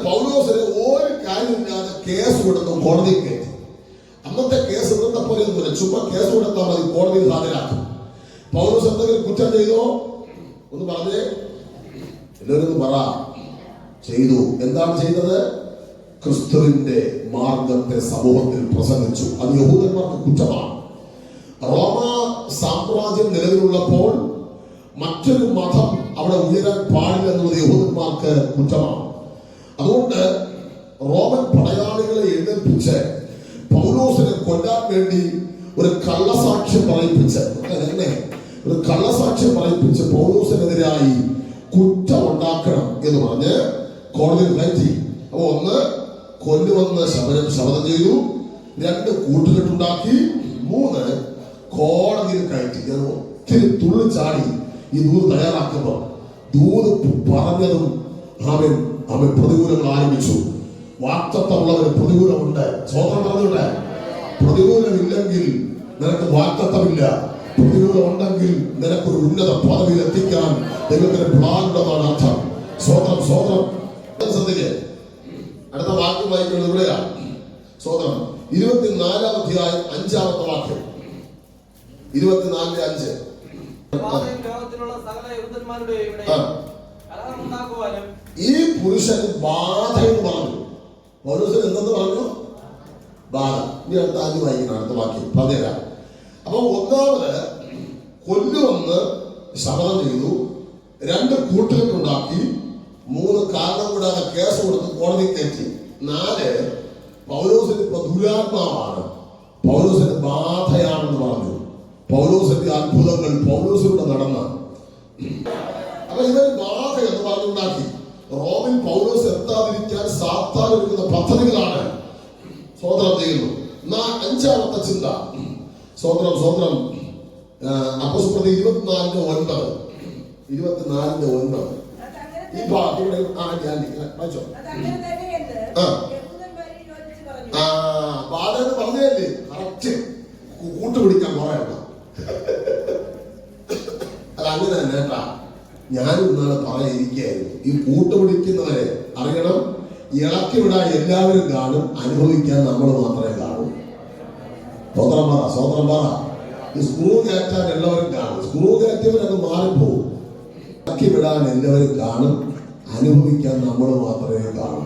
പൗലോസിന് ഒരു കാര്യമില്ലാതെ കേസ് കൊടുത്തു, കോടതിയിൽ കയറ്റി. അന്നത്തെ കേസ് ഇന്നത്തെ പോലെ ഒന്നുമില്ല. ചുമ്മാ കേസ് കൊടുത്താൽ മതി, കോടതിയിൽ ഹാജരാക്കും. പൗലോസ് എന്തെങ്കിലും കുറ്റം ചെയ്തോ? ഒന്ന് പറഞ്ഞേ, എല്ലാവരും പറ. ചെയ്തു. എന്താണ് ചെയ്തത്? ക്രിസ്തുവിന്റെ മാർഗത്തെ സമൂഹത്തിൽ പ്രസംഗിച്ചു. അത് യഹൂദന്മാർക്ക് കുറ്റമാണ്. റോമ സാമ്രാജ്യം നിലവിലുള്ളപ്പോൾ മറ്റൊരു മതം അവിടെ ഉയരാൻ പാടില്ല എന്നുള്ളത് യഹൂദന്മാർക്ക് കുറ്റമാണ്. അതുകൊണ്ട് റോമൻ പടയാളികളെ എഴുന്നേൽപ്പിച്ച് പൗലോസിനെ കൊല്ലാൻ വേണ്ടി ഒരു കള്ളസാക്ഷ്യം പറയിപ്പിച്ച് പൗലോസിനെതിരായി കുറ്റം ഉണ്ടാക്കണം എന്ന് പറഞ്ഞ് കോടതിയിൽ കയറ്റി. അപ്പൊ ഒന്ന്, കൊല്ലുമെന്ന് ശപഥം ചെയ്തു. 2, കൂട്ടുകെട്ടുണ്ടാക്കി. 3, കോടതിയിൽ കയറ്റി. ഒത്തിരി തുള്ളിച്ചാടി ഈ ദൂത് തയ്യാറാക്കുമ്പോൾ ദൂത് പറഞ്ഞതും അവൻ പ്രതികൂലങ്ങൾ ആരംഭിച്ചു. വാക്തത്വമുള്ളവന് പ്രതികൂലമുണ്ട്. സ്വതന്ത്രം പറഞ്ഞുണ്ട്. പ്രതികൂലമില്ലെങ്കിൽ നിനക്ക് വാക്തത്വമില്ല. പ്രതികൂലം ഉണ്ടെങ്കിൽ നിനക്കൊരു ഉന്നത പദവിയിൽ എത്തിക്കാൻ ദൈവത്തിന് പ്ലാൻ ഉണ്ടെന്നാണ് അർത്ഥം. സ്വതന്ത്രം. ശ്രദ്ധിക്കുക, അടുത്ത വാക്യം വായിക്കുന്നത് ഇവിടെയാണ്. സ്വതന്ത്രം 24-ാം അധ്യായം 5-ാമത്തെ വാക്യം. 24:5. ഈ പുരുഷന് ബാധ എന്ന് പറഞ്ഞു. പൗലോസിന് എന്തെന്ന് പറഞ്ഞു? ബാധ. ഇനി അടുത്ത ആദ്യം വായിക്കണം. അടുത്ത വാക്യം പറഞ്ഞുതരാം. അപ്പൊ ഒന്നാമത് കൊല്ലുമെന്ന് ശപഥം ചെയ്തു. 2, കൂട്ടുകെട്ടുണ്ടാക്കി. 3, കാരണം കൂടാതെ കേസ് കൊടുത്ത് കോടതി കയറ്റി. 4, പൗലോസിന് ഇപ്പൊ ദുരാത്മാവാണ്, പൗലോസിന് ബാധയാണെന്ന് പറഞ്ഞു. പൗലോസിന്റെ അത്ഭുതങ്ങൾ പൗലോസിലൂടെ നടന്ന. അപ്പൊ ഇവർ ബാധ എന്ന് പറഞ്ഞുണ്ടാക്കി. റോമിൽ പൗലോസ് എത്താതിരിക്കാൻ സാത്താൻ ഒരുക്കുന്ന പദ്ധതികളാണ്. സ്വതന്ത്രം ചെയ്യുന്നു. 5-ാമത്തെ ചിന്ത. സ്വതന്ത്രം അപ്പോസ്തലപ്രവൃത്തി 24:9. ഈ ഭാഗത്തൂടെ വായിച്ചോ. ബാധ എന്ന് പറഞ്ഞതല്ലേ കറക്റ്റ്. കൂട്ടുപിടിക്കാൻ പറയണ്ട. അത് അങ്ങനെ തന്നെ കേട്ടാ. ഞാനും ഇന്നാളെ പറയാതിരിക്കുകയായിരുന്നു. ഈ കൂട്ടുപിടിക്കുന്നവരെ അറിയണം, ഇളക്കി വിടാൻ എല്ലാവരും കാണും, അനുഭവിക്കാൻ നമ്മൾ മാത്രമേ കാണൂ. സ്വതന്ത്രം പറ. ഈ സ്ക്രൂ കയറ്റാൻ എല്ലാവരും കാണും. സ്ക്രൂ കയറ്റിയവരൊക്കെ മാറിപ്പോകും. ഇളക്കി വിടാൻ എല്ലാവരും കാണും, അനുഭവിക്കാൻ നമ്മൾ മാത്രമേ കാണൂ.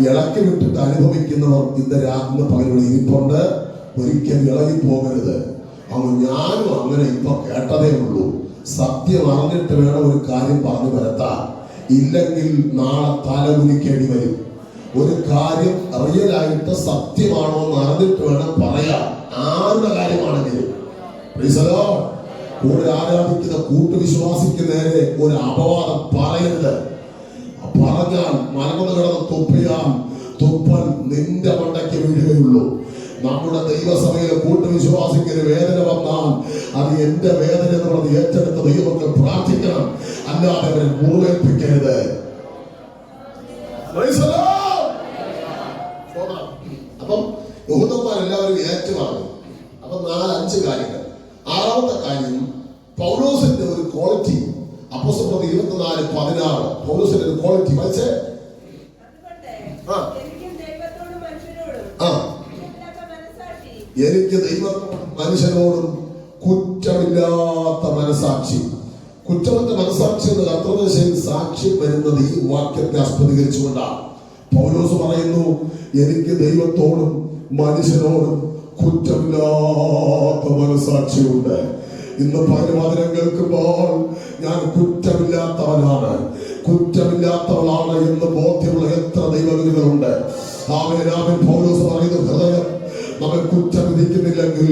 ഇളക്കി വിട്ടിട്ട് അനുഭവിക്കുന്നവർ ഇന്ന് രാത്രി പകലുള്ള ഇരിപ്പുണ്ട്. ഒരിക്കലും ഇളകി പോകരുത്. ഞാനും അങ്ങനെ ഇപ്പൊ കേട്ടതേ ഉള്ളൂ. സത്യം അറിഞ്ഞിട്ട് വേണം ഒരു കാര്യം പറഞ്ഞു വരത്താൻ. ഇല്ലെങ്കിൽ നാളെ തലകുനിക്കേണ്ടി വരും. ഒരു കാര്യം റിയലായിട്ട് സത്യമാണോ എന്ന് അറിഞ്ഞിട്ട് വേണം പറയാൻ. ആരുടെ കാര്യമാണെങ്കിലും കൂടെ ആരാധിക്കുന്ന കൂട്ടുവിശ്വാസിക്ക് നേരെ ഒരു അപവാദം പറയരുത്. പറഞ്ഞാൽ മലമത് കിടന്ന് തുപ്പൽ നിന്റെ മണ്ടയ്ക്ക് വീഴുകയുള്ളൂ. നമ്മുടെ ദൈവസഭയിലെ കൂട്ടുവിശ്വാസിക്ക് വേദന വന്നാൽ അത് എന്റെ വേദന എന്ന് പറഞ്ഞ് ഏറ്റെടുത്ത ദൈവമക്കൾ പ്രാർത്ഥിക്കണം. അല്ലാതെ അവരെ മുറിവേൽപ്പിക്കരുത്. അപ്പം യഹൂദന്മാരെല്ലാവരും ഏറ്റുപറഞ്ഞു. അപ്പൊ 4-5 കാര്യങ്ങൾ. 6-ാമത്തെ കാര്യം, പൗലോസിന്റെ ഒരു ക്വാളിറ്റി. അപ്പോസ്തലപ്രവൃത്തി 24:16. പൗലോസിന്റെ ഒരു ക്വാളിറ്റി വായിച്ചേ. എനിക്ക് ദൈവത്തോടും മനുഷ്യനോടും കുറ്റമില്ലാത്ത മനസാക്ഷി. കുറ്റമറ്റ മനസാക്ഷി എന്ന് കർത്തൃദേശയിൽ സാക്ഷ്യം വരുന്നത് ഈ വാക്യത്തെ ആസ്പദീകരിച്ചുകൊണ്ടാണ്. പൗലോസ് പറയുന്നു, എനിക്ക് ദൈവത്തോടും മനുഷ്യനോടും കുറ്റമില്ലാത്ത മനസാക്ഷിയുണ്ട്. ഇന്ന് പരമാവധനം കേൾക്കുമ്പോൾ ഞാൻ കുറ്റമില്ലാത്തവനാണ്, കുറ്റമില്ലാത്തവളാണ് എന്ന് ബോധ്യമുള്ള എത്ര ദൈവങ്ങളുണ്ട്. ആമേൻ. പൗലോസ് പറയുന്നു, ഹൃദയം നമ്മെ കുറ്റം വിധിക്കുന്നില്ലെങ്കിൽ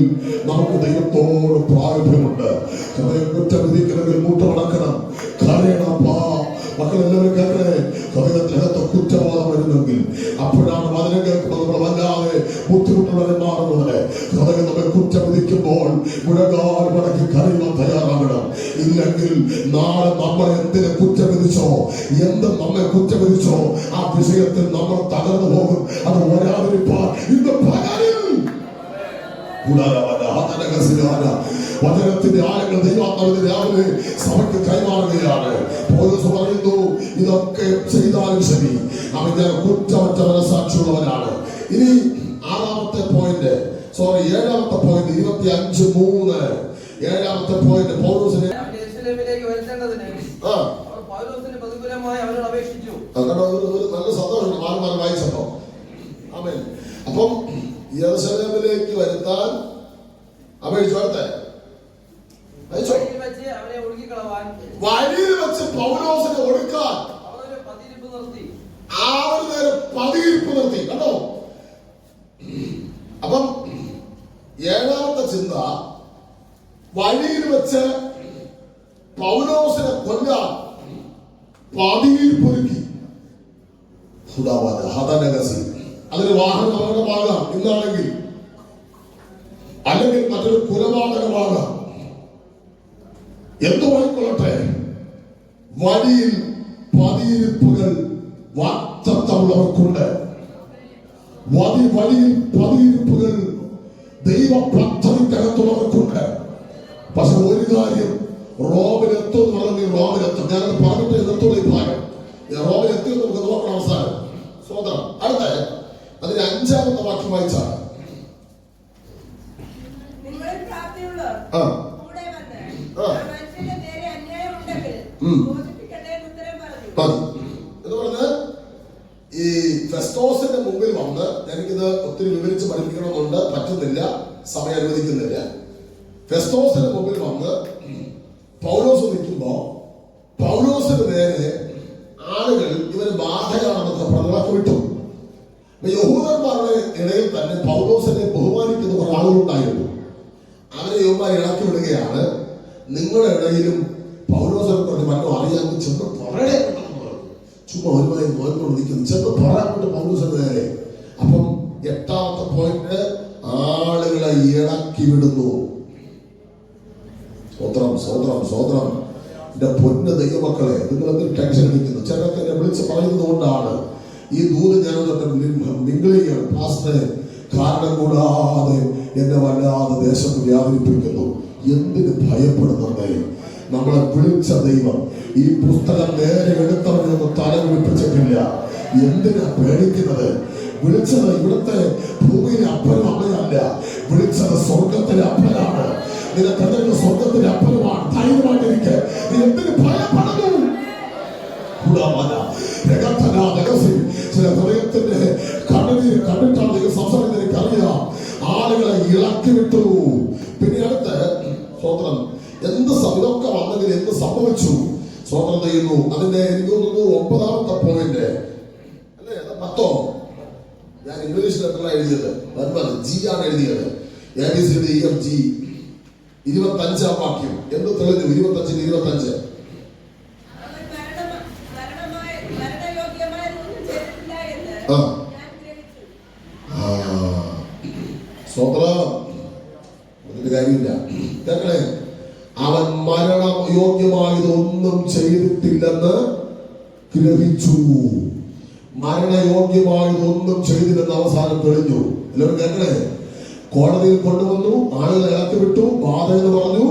നമുക്ക് ദൈവത്തോട് പ്രാഗൽഭ്യമുണ്ട്. ഹൃദയം കുറ്റം വിധിക്കണമെങ്കിൽ മുട്ടുമടക്കണം, കരയണപ്പാ. മക്കളെല്ലാവരും കേൾക്കണേ. ഹൃദയത്തിനകത്ത് കുറ്റബോധം വരുന്നെങ്കിൽ അപ്പോഴാണ് വചനം കേൾക്കുമ്പോൾ നമ്മൾ വല്ലാതെ ബുദ്ധിമുട്ടുള്ളവരെ മാറുന്നത്. ഹൃദയം നമ്മെ കുറ്റം വിധിക്കുമ്പോൾ മുഴകാൽ മടക്കി കരയുവാൻ തയ്യാറാകണം. ഇല്ലെങ്കിൽ നാളെ നമ്മൾ എന്തിനെ കുറ്റം വിധിച്ചോ, എന്ത് നമ്മെ കുറ്റം വിധിച്ചോ ആ വിഷയത്തിൽ നമ്മൾ തകർന്നു പോകും. അത് വരാതിരിപ്പാൻ ഇന്ന് പകലിൽ വചനത്തിന്റെ ആഴങ്ങൾ ദൈവാത്മാവിന്റെ രാവിലെ സഭയ്ക്ക് കൈമാറുകയാണ്. പൗലോസ് പറയുന്നു, ഇതൊക്കെ ചെയ്താലും ശരി അവൻ ഞാൻ കുറ്റമറ്റ മനസാക്ഷിയുള്ളവനാണ്. ഇനി 7-ാമത്തെ പോയിന്റ് 25:3. 7-ാമത്തെ പോയിന്റ്, പൗലോസിനെ നല്ല സന്തോഷമുണ്ട് മാറി വായിച്ചപ്പോ. ആമേൻ. അപ്പം യെരൂശലേമിലേക്ക് വരുത്താൻ അപേക്ഷിച്ചു. പതിയിരിപ്പ് നിർത്തി. കണ്ടോ? അപ്പം ഏഴാമത്തെ ചിന്ത, വഴിയിൽ വെച്ച് പൗലോസിനെ കൊല്ലാൻ പതിയിരിപ്പൊരുക്കി. അതിന് വാഹന അപകടമാകാം ഇന്നാണെങ്കിൽ, അല്ലെങ്കിൽ മറ്റൊരു കൊലപാതകമാകാം, എന്തുമായിക്കൊള്ളട്ടെ. വഴിയിൽ പതിയിരിപ്പുകൾ വാക്തത്വമുള്ളവർക്കുണ്ട്. വഴിയിൽ പതിയിരിപ്പുകൾ ദൈവ പദ്ധതിക്കകത്തുള്ളവർക്കുണ്ട്. പക്ഷെ ഒരു കാര്യം, റോമിലെത്തും പറഞ്ഞ് റോമിലെത്തും. ഞാനത് പറഞ്ഞിട്ട് എതിർത്തുള്ള ഈ ഭാഗം റോമിലെത്തി നമുക്ക് നോക്കണം. അവസാനം സ്വതന്ത്രം. അടുത്ത അതിന് 5-ാമത്തെ വാക്യം വായിച്ചാണ്. എന്ന് പറഞ്ഞ് ഈ ഫെസ്തോസിന്റെ മുമ്പിൽ വന്ന്, എനിക്കിത് ഒത്തിരി വിവരിച്ച് പഠിപ്പിക്കണമെന്നുണ്ട്, പറ്റുന്നില്ല, സമയം അനുവദിക്കുന്നില്ല. ഫെസ്തോസിന്റെ മുമ്പിൽ വന്ന് പൗലോസ് നിൽക്കുമ്പോ പൗലോസിന് നേരെ ആളുകൾ ഇവര് ബാധകമാണെന്നൊക്കെ പറഞ്ഞിളക്കി വിട്ടു. യഹൂദന്മാരുടെ ഇടയിൽ തന്നെ പൗലോസിനെ ബഹുമാനിക്കുന്ന കുറെ ആളുകളുണ്ടായിരുന്നു. അവരെ യഹൂദന്മാർ ഇളക്കി വിടുകയാണ്. നിങ്ങളുടെ ഇടയിലും പൗലോസിനെ കുറിച്ച് മറ്റോ അറിയാമെന്ന് ചെന്ന് പറയണേ, ചുമ്മാ ഒരുമായി നോയിക്കൊണ്ട് നിൽക്കുന്നു, ചെന്ന് പറയാൻ പൗലോസിന്റെ നേരെ. അപ്പം 8-ാമത്തെ പോയിന്റ്, ആളുകളെ ഇളക്കി വിടുന്നു. സ്വതന്ത്രം. എന്റെ പൊന്ന ദൈവമക്കളെ, നിങ്ങൾ എന്തൊരു ടെൻഷൻ അടിക്കുന്നു. ചിലർക്ക് എന്നെ വിളിച്ച് പറയുന്നത് കൊണ്ടാണ് ഈ ദൂത് ഞാനൊക്കെ നിങ്ങളെയാണ് പാസ്റ്ററെ, കാരണം കൂടാതെ എന്നെ വല്ലാതെ ദേശത്ത് വ്യാപരിപ്പിക്കുന്നു. എന്തിന് ഭയപ്പെടുന്നേ? നമ്മളെ വിളിച്ച ദൈവം ഈ പുസ്തകം നേരെ എടുത്തവനൊന്നും തല വിളിപ്പിച്ചിട്ടില്ല. എന്തിനാ പേടിക്കുന്നത്? വിളിച്ചത് ഇവിടുത്തെ ഭൂമിയിലെ അപ്പനും അമ്മയല്ല, വിളിച്ചത് സ്വർഗത്തിലെ അപ്പനാണ്. നിനക്ക് സ്വർഗത്തിന്റെ അപ്പനുമാണ്. ധൈര്യമായിട്ടിരിക്കെ. നീ എന്തിന് ഭയപ്പെടുന്നു? ചില ഹൃദയത്തിന്റെ കണ്ണുനീര് കണ്ടിട്ടാണ് നിങ്ങൾ സംസാരിക്കുന്നത്, എനിക്കറിയാം. ആളുകളെ ഇളക്കി വിട്ടു. പിന്നെ അടുത്ത് സ്വതന്ത്രം. ഇതൊക്കെ വന്നെങ്കിൽ എന്ത് സംഭവിച്ചു? സ്വതന്ത്രം ചെയ്യുന്നു. അതിന്റെ എനിക്ക് തോന്നുന്നു 9-ാമത്തെ പോയിന്റ് അല്ലേ, 10. ഞാൻ ഇംഗ്ലീഷിലല്ല എഴുതിയത്, ജി ആണ് എഴുതിയത്. ABCDEFG 25-ാം വാക്യം എന്ത് തെളിഞ്ഞു? 25-25. അതിന്റെ കാര്യമില്ല. കേൾക്കണേ, അവൻ മരണയോഗ്യമായതൊന്നും ചെയ്തിട്ടില്ലെന്ന് ഗ്രഹിച്ചു. മരണയോഗ്യമായതൊന്നും ചെയ്തില്ലെന്ന് അവസാനം തെളിഞ്ഞു. എല്ലാവരും കേൾക്കണേ. കോടതിയിൽ കൊണ്ടുവന്നു, ആളുകളെ ഇളക്കി വിട്ടു, ബാധ എന്ന് പറഞ്ഞു,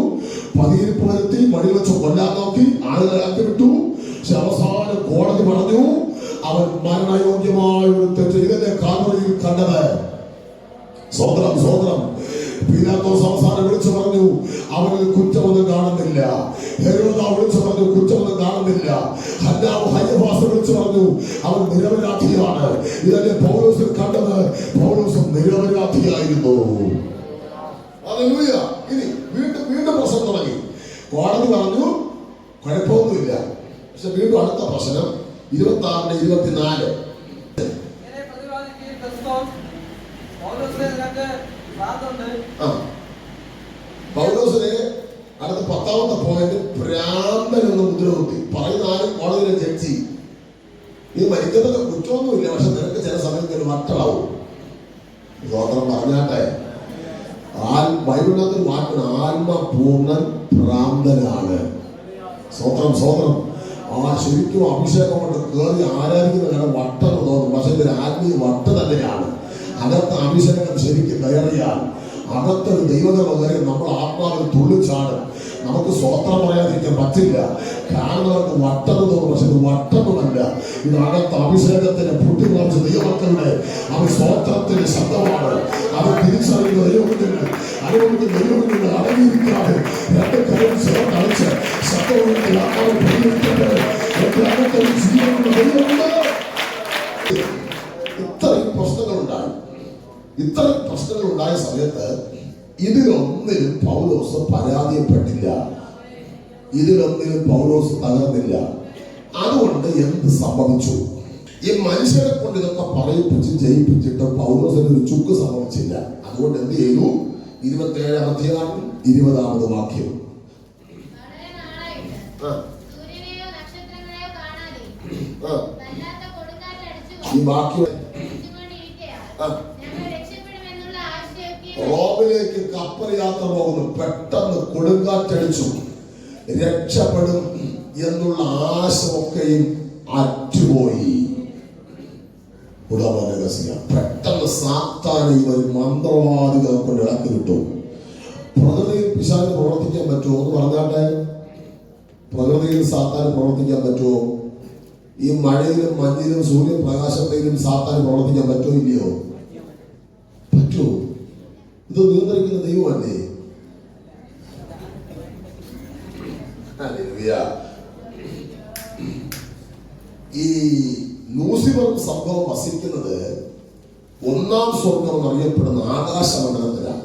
പതിയിരിപ്പ് വരുത്തി, മടി വെച്ച് കൊല്ലാൻ നോക്കി, ആളുകളെ ഇളക്കി വിട്ടു. പക്ഷെ അവസാനം കോടതി പറഞ്ഞു അവൻ മരണയോഗ്യമായ ഒരു തെറ്റ് ചെയ്തല്ലേ കാൽവരിയിൽ കണ്ടത്. സ്വതന്ത്രം. പീലാത്തോസ് അവസാനം വിളിച്ചു പറഞ്ഞു അവനിൽ കുറ്റമൊന്നും കാണുന്നില്ല. ഹെരോദാ വിളിച്ചു പറഞ്ഞു കുറ്റമൊന്നും കാണുന്നില്ല. ഹന്നഫാസ് വിളിച്ചു പറഞ്ഞു അവൻ നിരപരാധിയാണ്. ഇതല്ലേ പൗലോസിൽ കണ്ടത്? പൗലോസ് നിരപരാധിയായിരുന്നു. ഹല്ലേലൂയ. ഇനി വീണ്ടും പ്രശ്നം തുടങ്ങി. കോടതി പറഞ്ഞു കുഴപ്പമൊന്നുമില്ല. പക്ഷെ വീണ്ടും അടുത്ത പ്രശ്നം 26-24. പൗലോസിനെ അടുത്ത 10-ാമത്തെ പോയിന്റ്, ഭ്രാന്തൻ എന്ന് മുദ്രകുത്തി. പറയുന്ന ആരും കോടതിയിലെ ജഡ്ജി, നീ മരിക്കുന്നതൊക്കെ കുറ്റമൊന്നുമില്ല, പക്ഷെ നിനക്ക് ചില സമയത്ത് ഒരു വട്ടളാവും. സ്വതന്ത്രം പറഞ്ഞാട്ടെ. ബൈബിളിനകത്തൊരു വാക്കാണ്, ആത്മപൂർണ്ണൻ ഭ്രാന്തനാണ്. സ്വതന്ത്രം. ശരിക്കും അഭിഷേകം കൊണ്ട് കയറി ആരാധിക്കുന്ന കാരണം വട്ടെന്ന് തോന്നും, പക്ഷെ ഇതൊരു ആത്മീയ വട്ട് തന്നെയാണ്. അകത്ത് അഭിഷേകം ശരിക്കും കയറിയാൽ അകത്തൊരു ദൈവകർമ്മ കയറി നമ്മൾ ആത്മാവിൽ തുള്ളിച്ചാണ്. നമുക്ക് സ്വതന്ത്രം പറയാതിരിക്കാൻ പറ്റില്ല. കാണുന്നവർക്ക് വട്ടെന്ന് തോന്നും, പക്ഷെ ഇത് വട്ടമല്ല. ഇത് അകത്ത് അഭിഷേകത്തിന്റെ പൊട്ടിമുളച്ച ദൈവമക്കളുടെ അത് സ്വതന്ത്രത്തിന്റെ ശബ്ദമാണ്. അത് തിരിച്ചറിയുന്ന ദൈവത്തിന് അനുഭവത്തിൽ ദൈവത്തിന് അടങ്ങിയിരിക്കാതെ 2 കൈയും ചേർത്തടിച്ച് ശബ്ദത്തിൽ ആത്മാവ് പരിഹരിക്കട്ടെ. എന്റെ അകത്തൊരു ജീവനുള്ള ദൈവമുണ്ട്. ഇത്രയും പ്രശ്നങ്ങളുണ്ടായ സമയത്ത് ഇതിലൊന്നിനും പൗലോസ് പരാജയപ്പെട്ടില്ല. ഇതിലൊന്നിനും പൗലോസ് തകർന്നില്ല. അതുകൊണ്ട് എന്ത് സംഭവിച്ചു? ഈ മനുഷ്യരെ കൊണ്ട് ഇതൊക്കെ പറയിപ്പിച്ച് ജയിപ്പിച്ചിട്ട് പൗലോസിന് ഒരു ചുക്ക് സംഭവിച്ചില്ല. അതുകൊണ്ട് എന്ത് ചെയ്തു? 27-ാം അധ്യായം 20-ാമത് വാക്യം. ഈ വാക്യം റോമിലേക്ക് കപ്പൽ യാത്ര പോകുന്നു. പെട്ടെന്ന് കൊടുങ്കാറ്റടിച്ചു. രക്ഷപ്പെടും എന്നുള്ള ആശ ഒക്കെയും അറ്റുപോയി. പെട്ടെന്ന് സാത്താൻ ഇവർ മന്ത്രവാദികളെ കൊണ്ട് ഇളക്കി വിട്ടു. പ്രകൃതിയിൽ പിശാചിന് പ്രവർത്തിക്കാൻ പറ്റുമോ എന്ന് പറഞ്ഞാട്ടെ? പ്രകൃതിയിൽ സാത്താൻ പ്രവർത്തിക്കാൻ പറ്റുമോ? ഈ മഴയിലും മഞ്ഞിലും സൂര്യപ്രകാശത്തിലും സാത്താൻ പ്രവർത്തിക്കാൻ പറ്റുമോ ഇല്ലയോ? പറ്റുമോ? ഇത് നിയന്ത്രിക്കുന്ന ദൈവമല്ലേ? ഈ ലൂസിഫർ സംഭവം വസിക്കുന്നത് 1-ാം സ്വർഗം എന്നറിയപ്പെടുന്ന ആകാശമണ്ഡലത്തിലാണ്.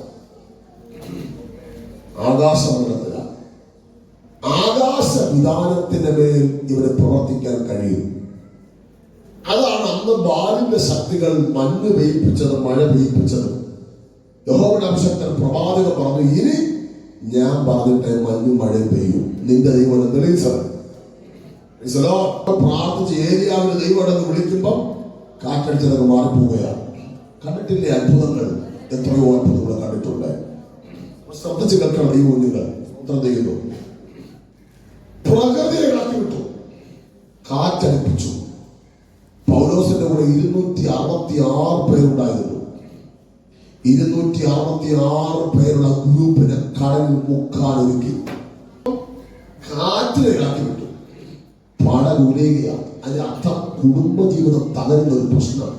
ആകാശ വിധാനത്തിന്റെ മേൽ ഇവര് പ്രവർത്തിക്കാൻ കഴിയും. അതാണ് അന്ന് ബാലിന്റെ ശക്തികൾ മഞ്ഞ് പെയ്യിപ്പിച്ചതും മഴ പെയ്യിപ്പിച്ചതും. യഹോവയുടെ അഭിഷക്തൻ പ്രവാചകൻ പറഞ്ഞു, ഇനി ഞാൻ പറഞ്ഞിട്ട് മഞ്ഞും മഴയും പെയ്യും. നിന്റെ ദൈവം തെളിയിച്ചത്. പ്രാർത്ഥിച്ച് ഏരിയാവിന് ദൈവം വിളിക്കുമ്പം കാറ്റടിച്ചതൊക്കെ മാറിപ്പോവുകയാണ്. കണ്ടിട്ടില്ലേ അത്ഭുതങ്ങൾ? എത്രയോ അത്ഭുതങ്ങൾ കണ്ടിട്ടുണ്ട്. ശ്രദ്ധിച്ച് കേൾക്കണം ഈ കുഞ്ഞുങ്ങൾ. ഉത്തരം ചെയ്യുന്നു. പ്രകൃതിയെ ഇളക്കി വിട്ടു, കാറ്റടിപ്പിച്ചു. പൗലോസിന്റെ കൂടെ 266 പേരുണ്ടായിരുന്നു. 266 പേരുള്ള ഗ്രൂപ്പിനെ കടലിൽ മുക്കാൻ ഒരുക്കി. കാറ്റിനെ ഇളക്കി വിട്ടു. പടകുലയുകയാണ്. അതിന്റെ അർത്ഥം കുടുംബജീവിതം തകരുന്ന ഒരു പ്രശ്നം.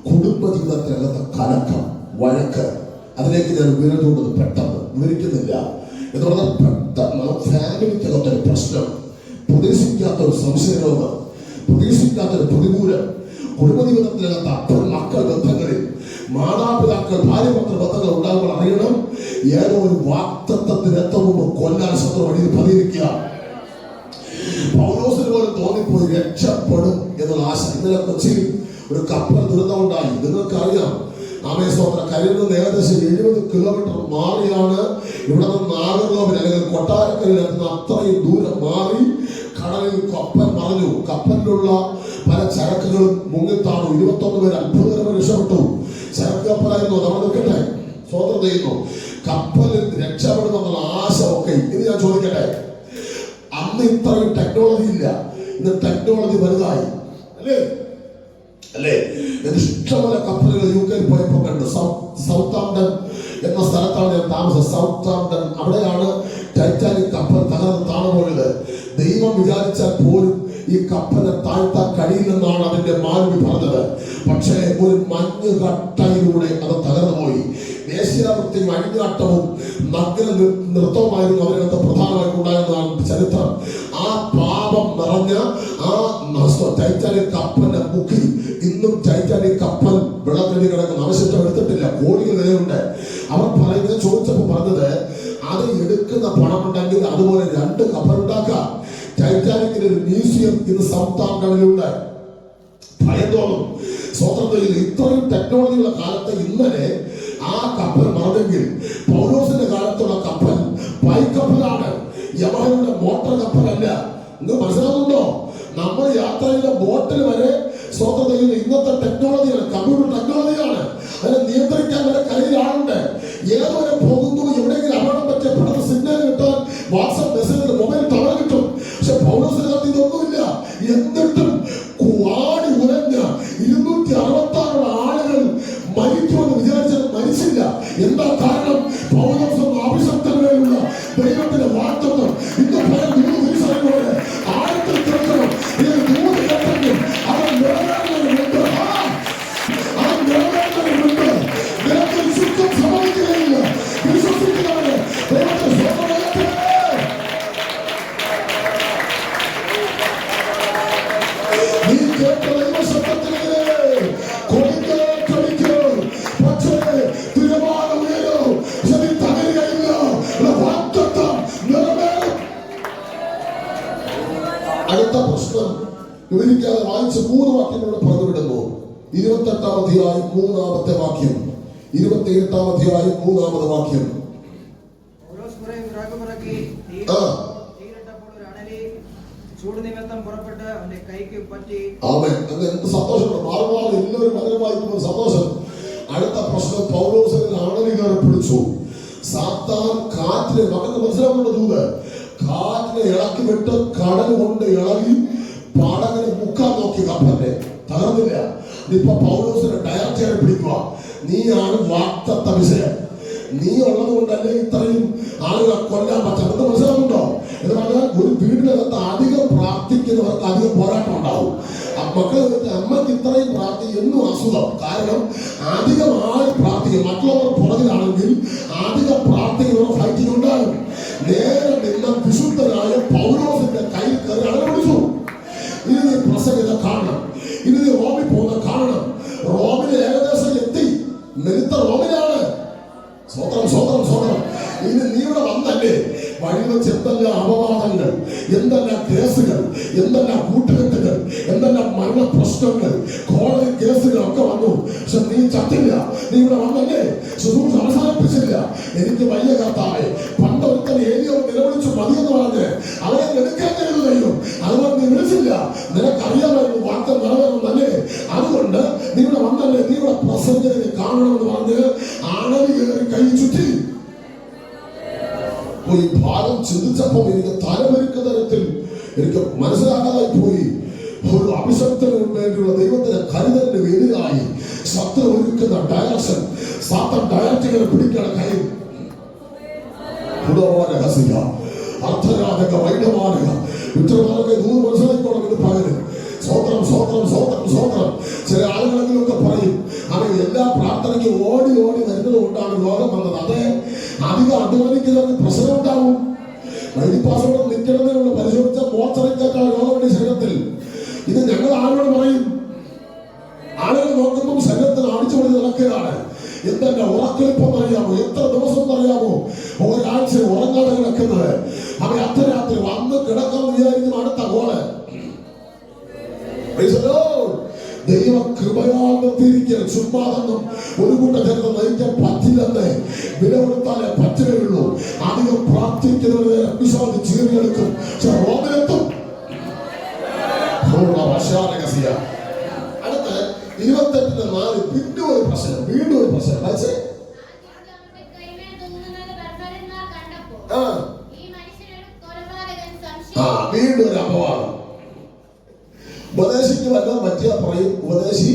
കുടുംബജീവിതത്തിനകത്ത് കലക്കം, വഴക്ക്. അതിലേക്ക് ഞാൻ വിവരിച്ചുകൊണ്ടത് പെട്ടെന്ന് വിവരിക്കുന്നില്ല എന്ന് പറഞ്ഞാൽ പെട്ടെന്ന് ഫാമിലിക്കകത്തൊരു പ്രശ്നം, പ്രതീക്ഷിക്കാത്തൊരു സംശയരോഗം, പ്രതീക്ഷിക്കാത്തൊരു പ്രതികൂലം. കുടുംബജീവിതത്തിനകത്ത് അപ്പോൾ മക്കൾ ബന്ധങ്ങളിൽ, മാതാപിതാക്കൾ ഭാര്യമക്കൾ ബന്ധങ്ങൾ ഉണ്ടാകുമ്പോൾ അറിയണം, ഏതോ ഒരു വാക്തത്വത്തിന് എത്തുമ്പോൾ കൊല്ലാൻ ശത്രു വഴിയിൽ പതിയിരിക്കുക. പൗലോസിന് പോലും തോന്നിപ്പോയി രക്ഷപ്പെടും എന്നുള്ള ആശ. ഇന്നലെ കൊച്ചിയിൽ ഒരു കപ്പൽ ദുരന്തമുണ്ടായി. നിങ്ങൾക്കറിയാം, രാമേശ്വരം കരയിൽ നിന്ന് ഏകദേശം 70 കിലോമീറ്റർ മാറിയാണ് ഇവിടെ നിന്ന് നാഗർകോവിൽ അല്ലെങ്കിൽ കൊട്ടാരക്കരയിൽ എത്തുന്ന. അത്രയും ദൂരം മാറി കടലിൽ കപ്പൽ മറഞ്ഞു. കപ്പലിലുള്ള പല ചരക്കുകളും മുങ്ങിത്താണു. 21 പേര് അത്ഭുതകരമായി രക്ഷപ്പെട്ടു. ചരക്ക് കപ്പലായിരുന്നു. നമ്മൾ നിൽക്കട്ടെ, സ്വതന്ത്രം ചെയ്യുന്നു. കപ്പലിൽ രക്ഷപ്പെടുമെന്നുള്ള ആശ ഒക്കെ. ഇത് ഞാൻ ചോദിക്കട്ടെ, അന്ന് ഇത്രയും ടെക്നോളജി ഇല്ല. ഇന്ന് ടെക്നോളജി വലുതായി അല്ലേ? ഇഷ്ടംപോലെ കപ്പലുകൾ UK പോയപ്പോ കണ്ടു. സൗത്താംപ്ടൺ എന്ന സ്ഥലത്താണ് ഞാൻ താമസം. സൗത്താംപ്ടൺ, അവിടെയാണ് ടൈറ്റാനിക് കപ്പൽ തകർന്ന് താണുപോയത്. ദൈവം വിചാരിച്ചാൽ പോലും ഈ കപ്പലിനെ താഴ്ത്താൻ കഴിയില്ലെന്നാണ് അതിന്റെ മാലുമി പറഞ്ഞത്. പക്ഷേ ഒരു മഞ്ഞ് കട്ടയിലൂടെ അത് തകർന്നു പോയി. വേശ്യാവൃത്തിയും അഴിഞ്ഞാട്ടവും നഗ്ന നൃത്തവുമായിരുന്നു അവരകത്ത് പ്രധാനമായിട്ട് ഉണ്ടായിരുന്നതാണ് ചരിത്രം. ആ പാപം നിറഞ്ഞ ആ ടൈറ്റാനിക് കപ്പലിനെ മുക്കി ഇന്നും ടൈറ്റാനിക് കപ്പൽ വെള്ളത്തിനടി കിടക്കുന്ന അവശിഷ്ടം എടുത്തിട്ടില്ല. കോടികൾ വിലയുണ്ട്. അവർ പറയുന്നത്, ചോദിച്ചപ്പോൾ പറഞ്ഞത്, അത് എടുക്കുന്ന പണമുണ്ടെങ്കിൽ അതുപോലെ 2 കപ്പൽ ഉണ്ടാക്കാം. ടൈറ്റാനിക്കിന്റെ ഒരു മ്യൂസിയം ഇന്ന് സൗത്താംപ്ടണിലുണ്ട്. ഭയത്തോളം സ്വതന്ത്രയിൽ ഇത്രയും ടെക്നോളജിയുള്ള കാലത്ത് ഇന്നലെ ആ കപ്പൽ മറന്നെങ്കിൽ പൗലോസിന്റെ കാലത്തുള്ള കപ്പൽ പൈക്കപ്പലാണ്. യമഹയുടെ മോട്ടോർ കപ്പലല്ല. നിങ്ങൾ മനസ്സിലാകുന്നുണ്ടോ? നമ്മൾ യാത്ര ചെയ്ത ബോട്ടിൽ വരെ സ്വതന്ത്രയിൽ ഇന്നത്തെ ടെക്നോളജിയാണ്, കമ്പ്യൂട്ടർ ടെക്നോളജിയാണ്. അതിനെ നിയന്ത്രിക്കാൻ വരെ കയ്യിൽ ആളുണ്ട്. ഏതുവരെ പോകുന്നു, എവിടെയെങ്കിലും അപകടം പറ്റിയ പെട്ടെന്ന് സിഗ്നൽ കിട്ടാൻ വാട്സ്ആപ്പ് മെസ്സേജ്, മൊബൈൽ ടവർ കിട്ടും. പക്ഷെ പൗലോസിനകത്ത് ഇതൊന്നുമില്ല. എന്നിട്ടും ആടി ഉലഞ്ഞ 266 ആളുകൾ മരിക്കുമെന്ന് വിചാരിച്ചത് മരിച്ചില്ല. എന്താ കാരണം? പൗലോസ് അഭിഷക്തനുള്ള ദൈവത്തിന്റെ വാഗ്ദത്തം ഇന്ന് പല തിരിച്ചറിഞ്ഞോടെ ആഴത്തിൽ കേൾക്കണം. ഇത് 3 ഘട്ടങ്ങൾ അവൻ നിറവേറുന്നുണ്ട്. ആ നിറവേറുന്നുണ്ട്. നിനക്ക് ശുദ്ധം സംഭവിക്കുകയില്ല. വിശ്വസിക്കുന്നവരെ ദൈവത്തെ സ്വന്തമാക്കട്ടെ. വായിച്ച് 3 വാക്യങ്ങളോട് പറഞ്ഞു വിടുന്നു. 28-ാം അധ്യായം 3-ാമത്തെ വാക്യം, 28-ാം അധ്യായം 3-ാമത്തെ വാക്യം. എന്ത് സന്തോഷം! മാറുമാറും എല്ലാവരും വചനം വായിക്കുമ്പോൾ സന്തോഷം. അടുത്ത പ്രശ്നം, പൗലോസിനെ അണലി കയറി പിടിച്ചു. സാത്താൻ കാറ്റിനെ, മകന് മനസ്സിലാക്കേണ്ട ദൂത്, കാറ്റിനെ ഇളക്കി വിട്ട് കടൽ കൊണ്ട് ഇളകി പടകിനെ മുക്കാൻ നോക്കി. കപ്പലിനെ തകർന്നില്ല. ഇപ്പൊ പൗലോസിനെ ഡയറക്റ്റ് പിടിക്കുക. നീയാണ് വാക്തത്വ വിഷയം. നീ ഉള്ളത് കൊണ്ടല്ലേ ഇത്രയും ആളുകളെ കൊല്ലാൻ പറ്റുന്നത്. മനസ്സിലാവുന്നുണ്ടോ? എന്ന് പറഞ്ഞാൽ ഒരു വീടിനകത്ത് അധികം പ്രാർത്ഥിക്കുന്നവർക്ക് അധികം പോരാട്ടം ഉണ്ടാവും. മക്കളെ അമ്മയ്ക്ക് ഇത്രയും എന്നും അസുഖം. കാരണം അധികം ആൾ പ്രാർത്ഥിക്കും. മറ്റുള്ളവർ പുറകിലാണെങ്കിൽ അധികം പ്രാർത്ഥിക്കുന്നവർ ഫൈറ്റിംഗ് ഉണ്ടാകും. നേരെ നിന്ന വിശുദ്ധനായ പൗലോസിന്റെ കയ്യിൽ കയറി അളവ് പിടിച്ചു. ഇനി നീ പ്രസംഗത കാണണം, ഇനി നീ റോമിൽ പോകുന്ന കാണണം. റോമിൽ ഏകദേശം എത്തി. മെരുത്ത റോമിലാണ്. സ്വതന്ത്രം സ്വതന്ത്രം സ്വതന്ത്രം. ഇനി നീ ഇവിടെ വന്നല്ലേ, വഴി വെച്ച് എന്തെല്ലാം അപവാദങ്ങൾ, എന്തെല്ലാം കേസുകൾ, എന്തെല്ലാം കൂട്ടുകെട്ടുകൾ, എന്തെല്ലാം മരണ പ്രശ്നങ്ങൾ, കോടതി കേസുകളൊക്കെ വന്നു. പക്ഷെ നീ ചത്തില്ല. നീ ഇവിടെ വന്നല്ലേ, ശുശ്രൂഷ അവസാനിപ്പിച്ചില്ല. എനിക്ക് വലിയ കർത്താവേ, പണ്ട് ഒരുത്തൻ ഏലിയോ നിലവിളിച്ചു മതിയെന്ന് പറഞ്ഞ് അവരെ എടുക്കാൻ കഴിയുകയും അതുകൊണ്ട് നീ വിളിച്ചില്ല. നിനക്കറിയാമായിരുന്നു വാർത്ത നിറവേറുന്നല്ലേ. അതുകൊണ്ട് നീ ഇവിടെ വന്നല്ലേ, നീ ഇവിടെ പ്രസംഗത്തിനെ കാണണമെന്ന് പറഞ്ഞ് അണലി കയറി കൈ ചുറ്റി. ഈ ഭാഗം ചിന്തിച്ചപ്പോൾ എനിക്ക് തലവെരുക്കുന്ന തരത്തിൽ എനിക്ക് മനസ്സിലാക്കാതായി പോയി. ഒരു അഭിഷക്തന് വേണ്ടിയുള്ള ദൈവത്തിന്റെ കരുതലിന് എതിരായി ശത്രു ഒരുക്കുന്ന ഡയറക്ഷൻ, സാത്താൻ ഡയറക്റ്റ് പിടിക്കാൻ കഴിയും. അർത്ഥരാധക വൈഡമാനുക വിറ്റമാനൊക്കെ 100 മനസ്സിലാക്കിക്കോണം. ഇത് പകല് സ്വതന്ത്രം സ്വതന്ത്രം സ്വതന്ത്രം സ്വതന്ത്രം. ചില ആളുകളെങ്കിലും ഒക്കെ പറയും അവൻ എല്ലാ പ്രാർത്ഥനയ്ക്കും ഓടി ഓടി വരുന്നത് കൊണ്ടാണ് രോഗം വന്നത്. അതെ, അധികം അധ്വാനിക്കുന്നവർക്ക് പ്രശ്നം ഉണ്ടാവും. വൈദ്യപാസോടെ നിൽക്കണമെന്നുള്ള പരിശോധിച്ച മോർച്ചറിക്കാൾ രോഗമുണ്ട് ശരീരത്തിൽ. ഇത് ഞങ്ങൾ ആരോട് പറയും? ആളുകൾ നോക്കുമ്പോൾ ശരീരത്തിന് അടിച്ചു പൊളി നടക്കുകയാണ്. എന്തെല്ലാം ഉറക്കെളുപ്പം അറിയാമോ? എത്ര ദിവസം അറിയാമോ? ഒരാഴ്ച ഉറങ്ങാതെ കിടക്കുന്നത്. അവൻ അർദ്ധരാത്രി വന്ന് കിടക്കാമെന്ന് വിചാരിക്കും അടുത്ത ഗോള്. ദൈവ കൃപയാൽ നിർത്തിയിരിക്കുക. ചുമ്മാതൊന്നും ഒരു കൂട്ടം നയിക്കാൻ പറ്റില്ലെന്ന് വില കൊടുത്താലേ പറ്റുകയുള്ളൂ. അധികം പ്രാർത്ഥിക്കുന്നവരെ വിശ്വാസം ചീറിയെടുക്കും. റോമിലെത്തും. അടുത്ത 28-4 വീണ്ടും ഒരു പ്രശ്നം. വീണ്ടും ഒരു പ്രശ്നം. വീണ്ടും ഒരു അപവാദം. ഉപദേശിക്ക് വല്ലതും പറ്റിയ പറയും ഉപദേശി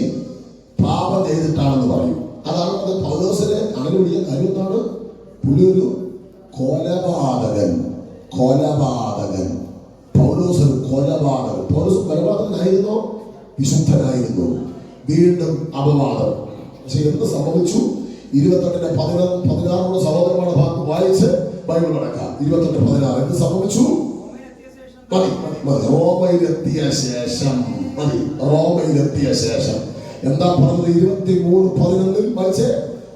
പാപം ചെയ്തിട്ടാണെന്ന് പറയും. അതാണ് അത് പൗലോസിനെ അങ്ങനെ വിളിക്കാൻ കാര്യം. എന്താണ്? പുള്ളി ഒരു കൊലപാതകൻ. കൊലപാതകൻ. പൗലോസ് ഒരു കൊലപാതകൻ. പൗലോസ് കൊലപാതകനായിരുന്നോ? വിശുദ്ധനായിരുന്നു. വീണ്ടും അപവാദം. പക്ഷെ എന്ത് സംഭവിച്ചു? 28-16 സഹോദരന്മാരുടെ ഭാഗത്ത് വായിച്ച് ബൈബിൾ നടക്കാം. 28-16 എന്ത് സംഭവിച്ചു? റോമയിലെത്തിയ ശേഷം റോമയിലെത്തിയ ശേഷം എന്താ പറഞ്ഞത്? 23:11 വായിച്ചേ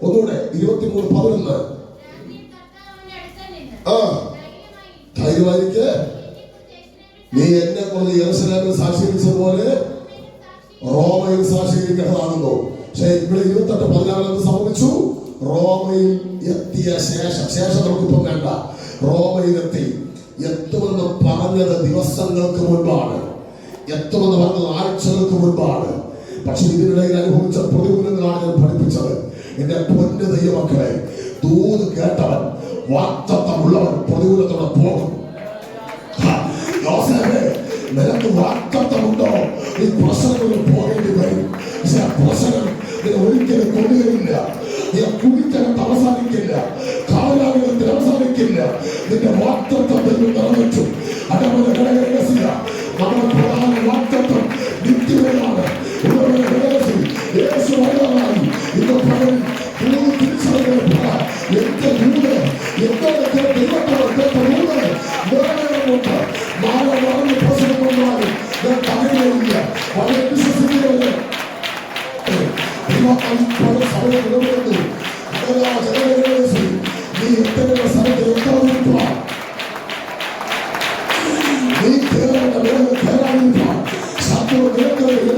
ഒന്നുകൂടെ. 23:11 ധൈര്യമായിരിക്കെ, നീ എന്നെ കുറിച്ച് യെരൂശലേമിൽ സാക്ഷീകരിച്ചതുപോലെ റോമയിൽ സാക്ഷീകരിക്കേണ്ടതാകുന്നു. പക്ഷെ ഇവിടെ 28:16 എന്ത് സംഭവിച്ചു? റോമയിൽ എത്തിയ ശേഷം. ശേഷം നമുക്കിപ്പം വേണ്ട. റോമയിലെത്തി. എത്തുമെന്ന് പറഞ്ഞത് ദിവസങ്ങൾക്ക് മുൻപാണ്. എത്തുമെന്ന് പറഞ്ഞത് ആഴ്ചകൾക്ക് മുൻപാണ്. പക്ഷെ ഇതിനിടയിൽ അനുഭവിച്ച പ്രതികൂലങ്ങളാണ് ഞാൻ പഠിപ്പിച്ചത്. എന്റെ പൊന്നു ദൈവമക്കളെ, ദൂത് കേട്ടവൻ, വാഗ്ദത്തമുള്ളവൻ പ്രതികൂലത്തോടെ പോകും. നിനക്ക് വാഗ്ദത്തമുണ്ടോ? ഈ പ്രശ്നങ്ങളിൽ പോകേണ്ടി വരും. പക്ഷെ ആ പ്രശ്നം നിന്നെ ഒരിക്കലും കൊണ്ടുവരില്ല. നീ കുടിക്കകത്ത് അവസാനിക്കില്ല. കാലാകാലത്തിൽ അവസാനിക്കില്ല. നിന്റെ വാഗ്ദത്തത്തിൽ നിറവേറ്റും. അതേപോലെ ഘടകരഹസ്യ നമ്മുടെ പ്രധാന വാഗ്ദത്തം നിത്യതയാണ്. യേശു വരാനായി ഇന്ന് പകൽ തിരിച്ചറിയപ്പെട്ട എന്റെ ദൂത് എന്നോടൊക്കെ ദൈവത്തോട് കേട്ട ദൂത് നിറവേറുന്നുണ്ട്. നാളെ നടന്ന് പ്രശ്നം വന്നാലും ഞാൻ തകരുകയില്ല. വളരെ വിശ്വസിക്കുന്നവരെ പല സമയം നിലവിലുണ്ട്. നീ എത്തേണ്ട സ്ഥലത്ത് എത്താതിരിക്കുക. നീ കേരള കയറാതിരിക്കുക. ശത്രു നിരക്കുന്നത്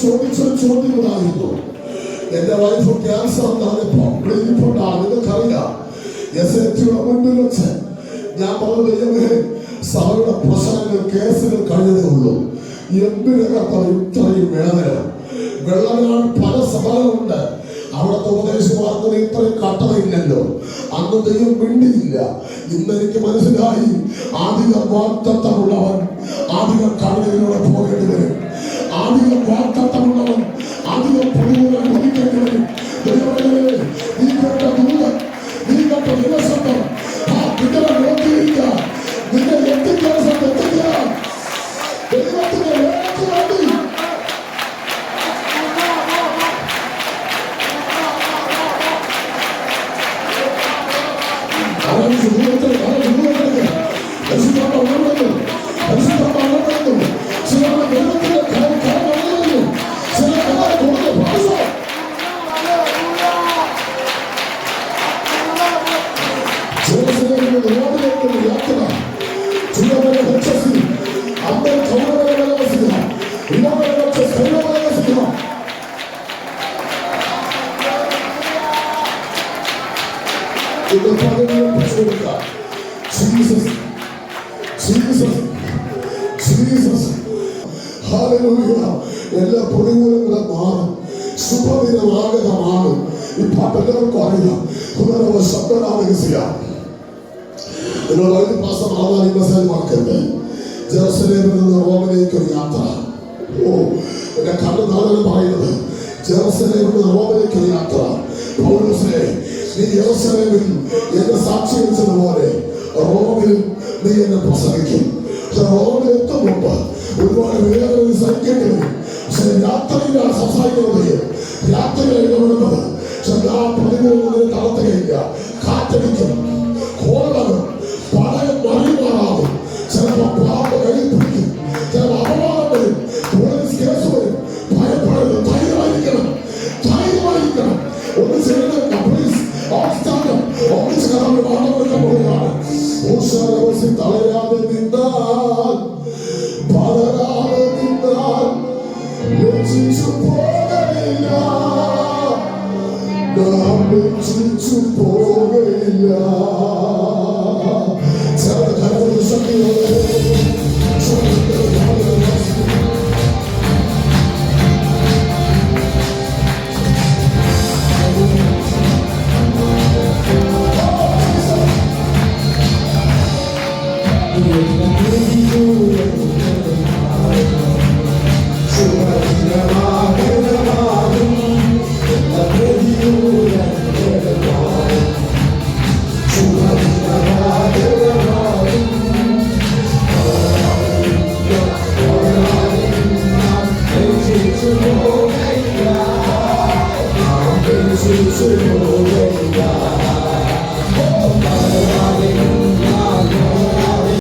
ചോദിച്ചൊരു ചോദ്യമായിരുന്നു. എന്റെ വൈഫ് ക്യാൻസർ നിങ്ങൾക്കറിയാം. മുൻപിൽ വെച്ച് ഞാൻ പറഞ്ഞു, ദൈവമേ, സഭയുടെ പ്രശ്നങ്ങൾ കേസുകൾ കഴിഞ്ഞതേ ഉള്ളൂ, എന്തിനകത്ത് ഇത്രയും വേദന. വെള്ളനാട് പല സഭകളുണ്ട്, അവിടുത്തെ ഉപദേശമാർക്ക് ഇത്രയും കട്ടതയില്ലല്ലോ. അന്ന് ദൈവം മിണ്ടിയില്ല. ഇന്നെനിക്ക് മനസ്സിലായി, ആധിക വാഗ്ദത്തമുള്ളവൻ ആധിക കടലിലൂടെ പോകേണ്ടി വരും. ആധിക വാഗ്ദത്തമുള്ളവൻ ആധിക പ്രതികൂലം വഹിക്കേണ്ടി വരും. നീ കേട്ട ദൂതൻ, നീ കേട്ട ദിവസം നിങ്ങളെ നോക്കിയിരിക്കുക, നിങ്ങൾ എത്തിക്കാൻ എത്തിക്കുക. ദൈവത്തിന്റെ വേലയ്ക്ക് വേണ്ടി എല്ലാ പ്രതികൂലങ്ങളും മാറും. ശുഭദിനമാഗതമാണ്. ഈ പാട്ട് എല്ലാവർക്കും അറിയാം. ജെറുസലേമിൽ നിന്ന് റോമിലേക്ക് ഒരു യാത്ര. എന്റെ കണ്ണു നാളുകൾ പറയുന്നത്, ജെറുസലേമിൽ നിന്ന് റോമിലേക്ക് ഒരു യാത്ര. പൗലോസേ, നീ യെരൂശലേമിൽ എന്നെ സാക്ഷി വെച്ചതുപോലെ റോമിൽ നീ എന്നെ പ്രസംഗിക്കും. റോമിൽ എത്തും മുമ്പ് ഒരുപാട് വേദന സഹിക്കേണ്ടി വരും. പക്ഷെ യാത്രയിലാണ് സംസാരിക്കുന്നത്, യാത്രയിൽ ഇടപെടുന്നത്. പക്ഷെ ആ പ്രതികൂലത്തിന് തളർത്തുകയില്ല. കാറ്റടിക്കും, കോളവും പടയം മറിമാറാവും. ചിലപ്പോൾ പാമ്പ് കയ്യിൽ പിടിക്കും, ചിലപ്പോൾ അപമാനം വരും, പോലീസ് കേസ് വരും. ഭയപ്പെടരുത്, ധൈര്യമായിരിക്കണം, ധൈര്യമായിരിക്കണം. ഒന്ന് ചെയ്യണം, പ്ലീസ് ഒന്നിച്ച് കടന്നു മാറെടുക്കാൻ പോവുകയാണ്. തളരാതെ നിന്നാൽ, പതരാതെ നിന്നാൽ ലജ്ജിച്ചു പോകയില്ല, നാം ലജ്ജിച്ചു പോകയില്ല. ചില കരത്തിൽ ശക്തിയോടെ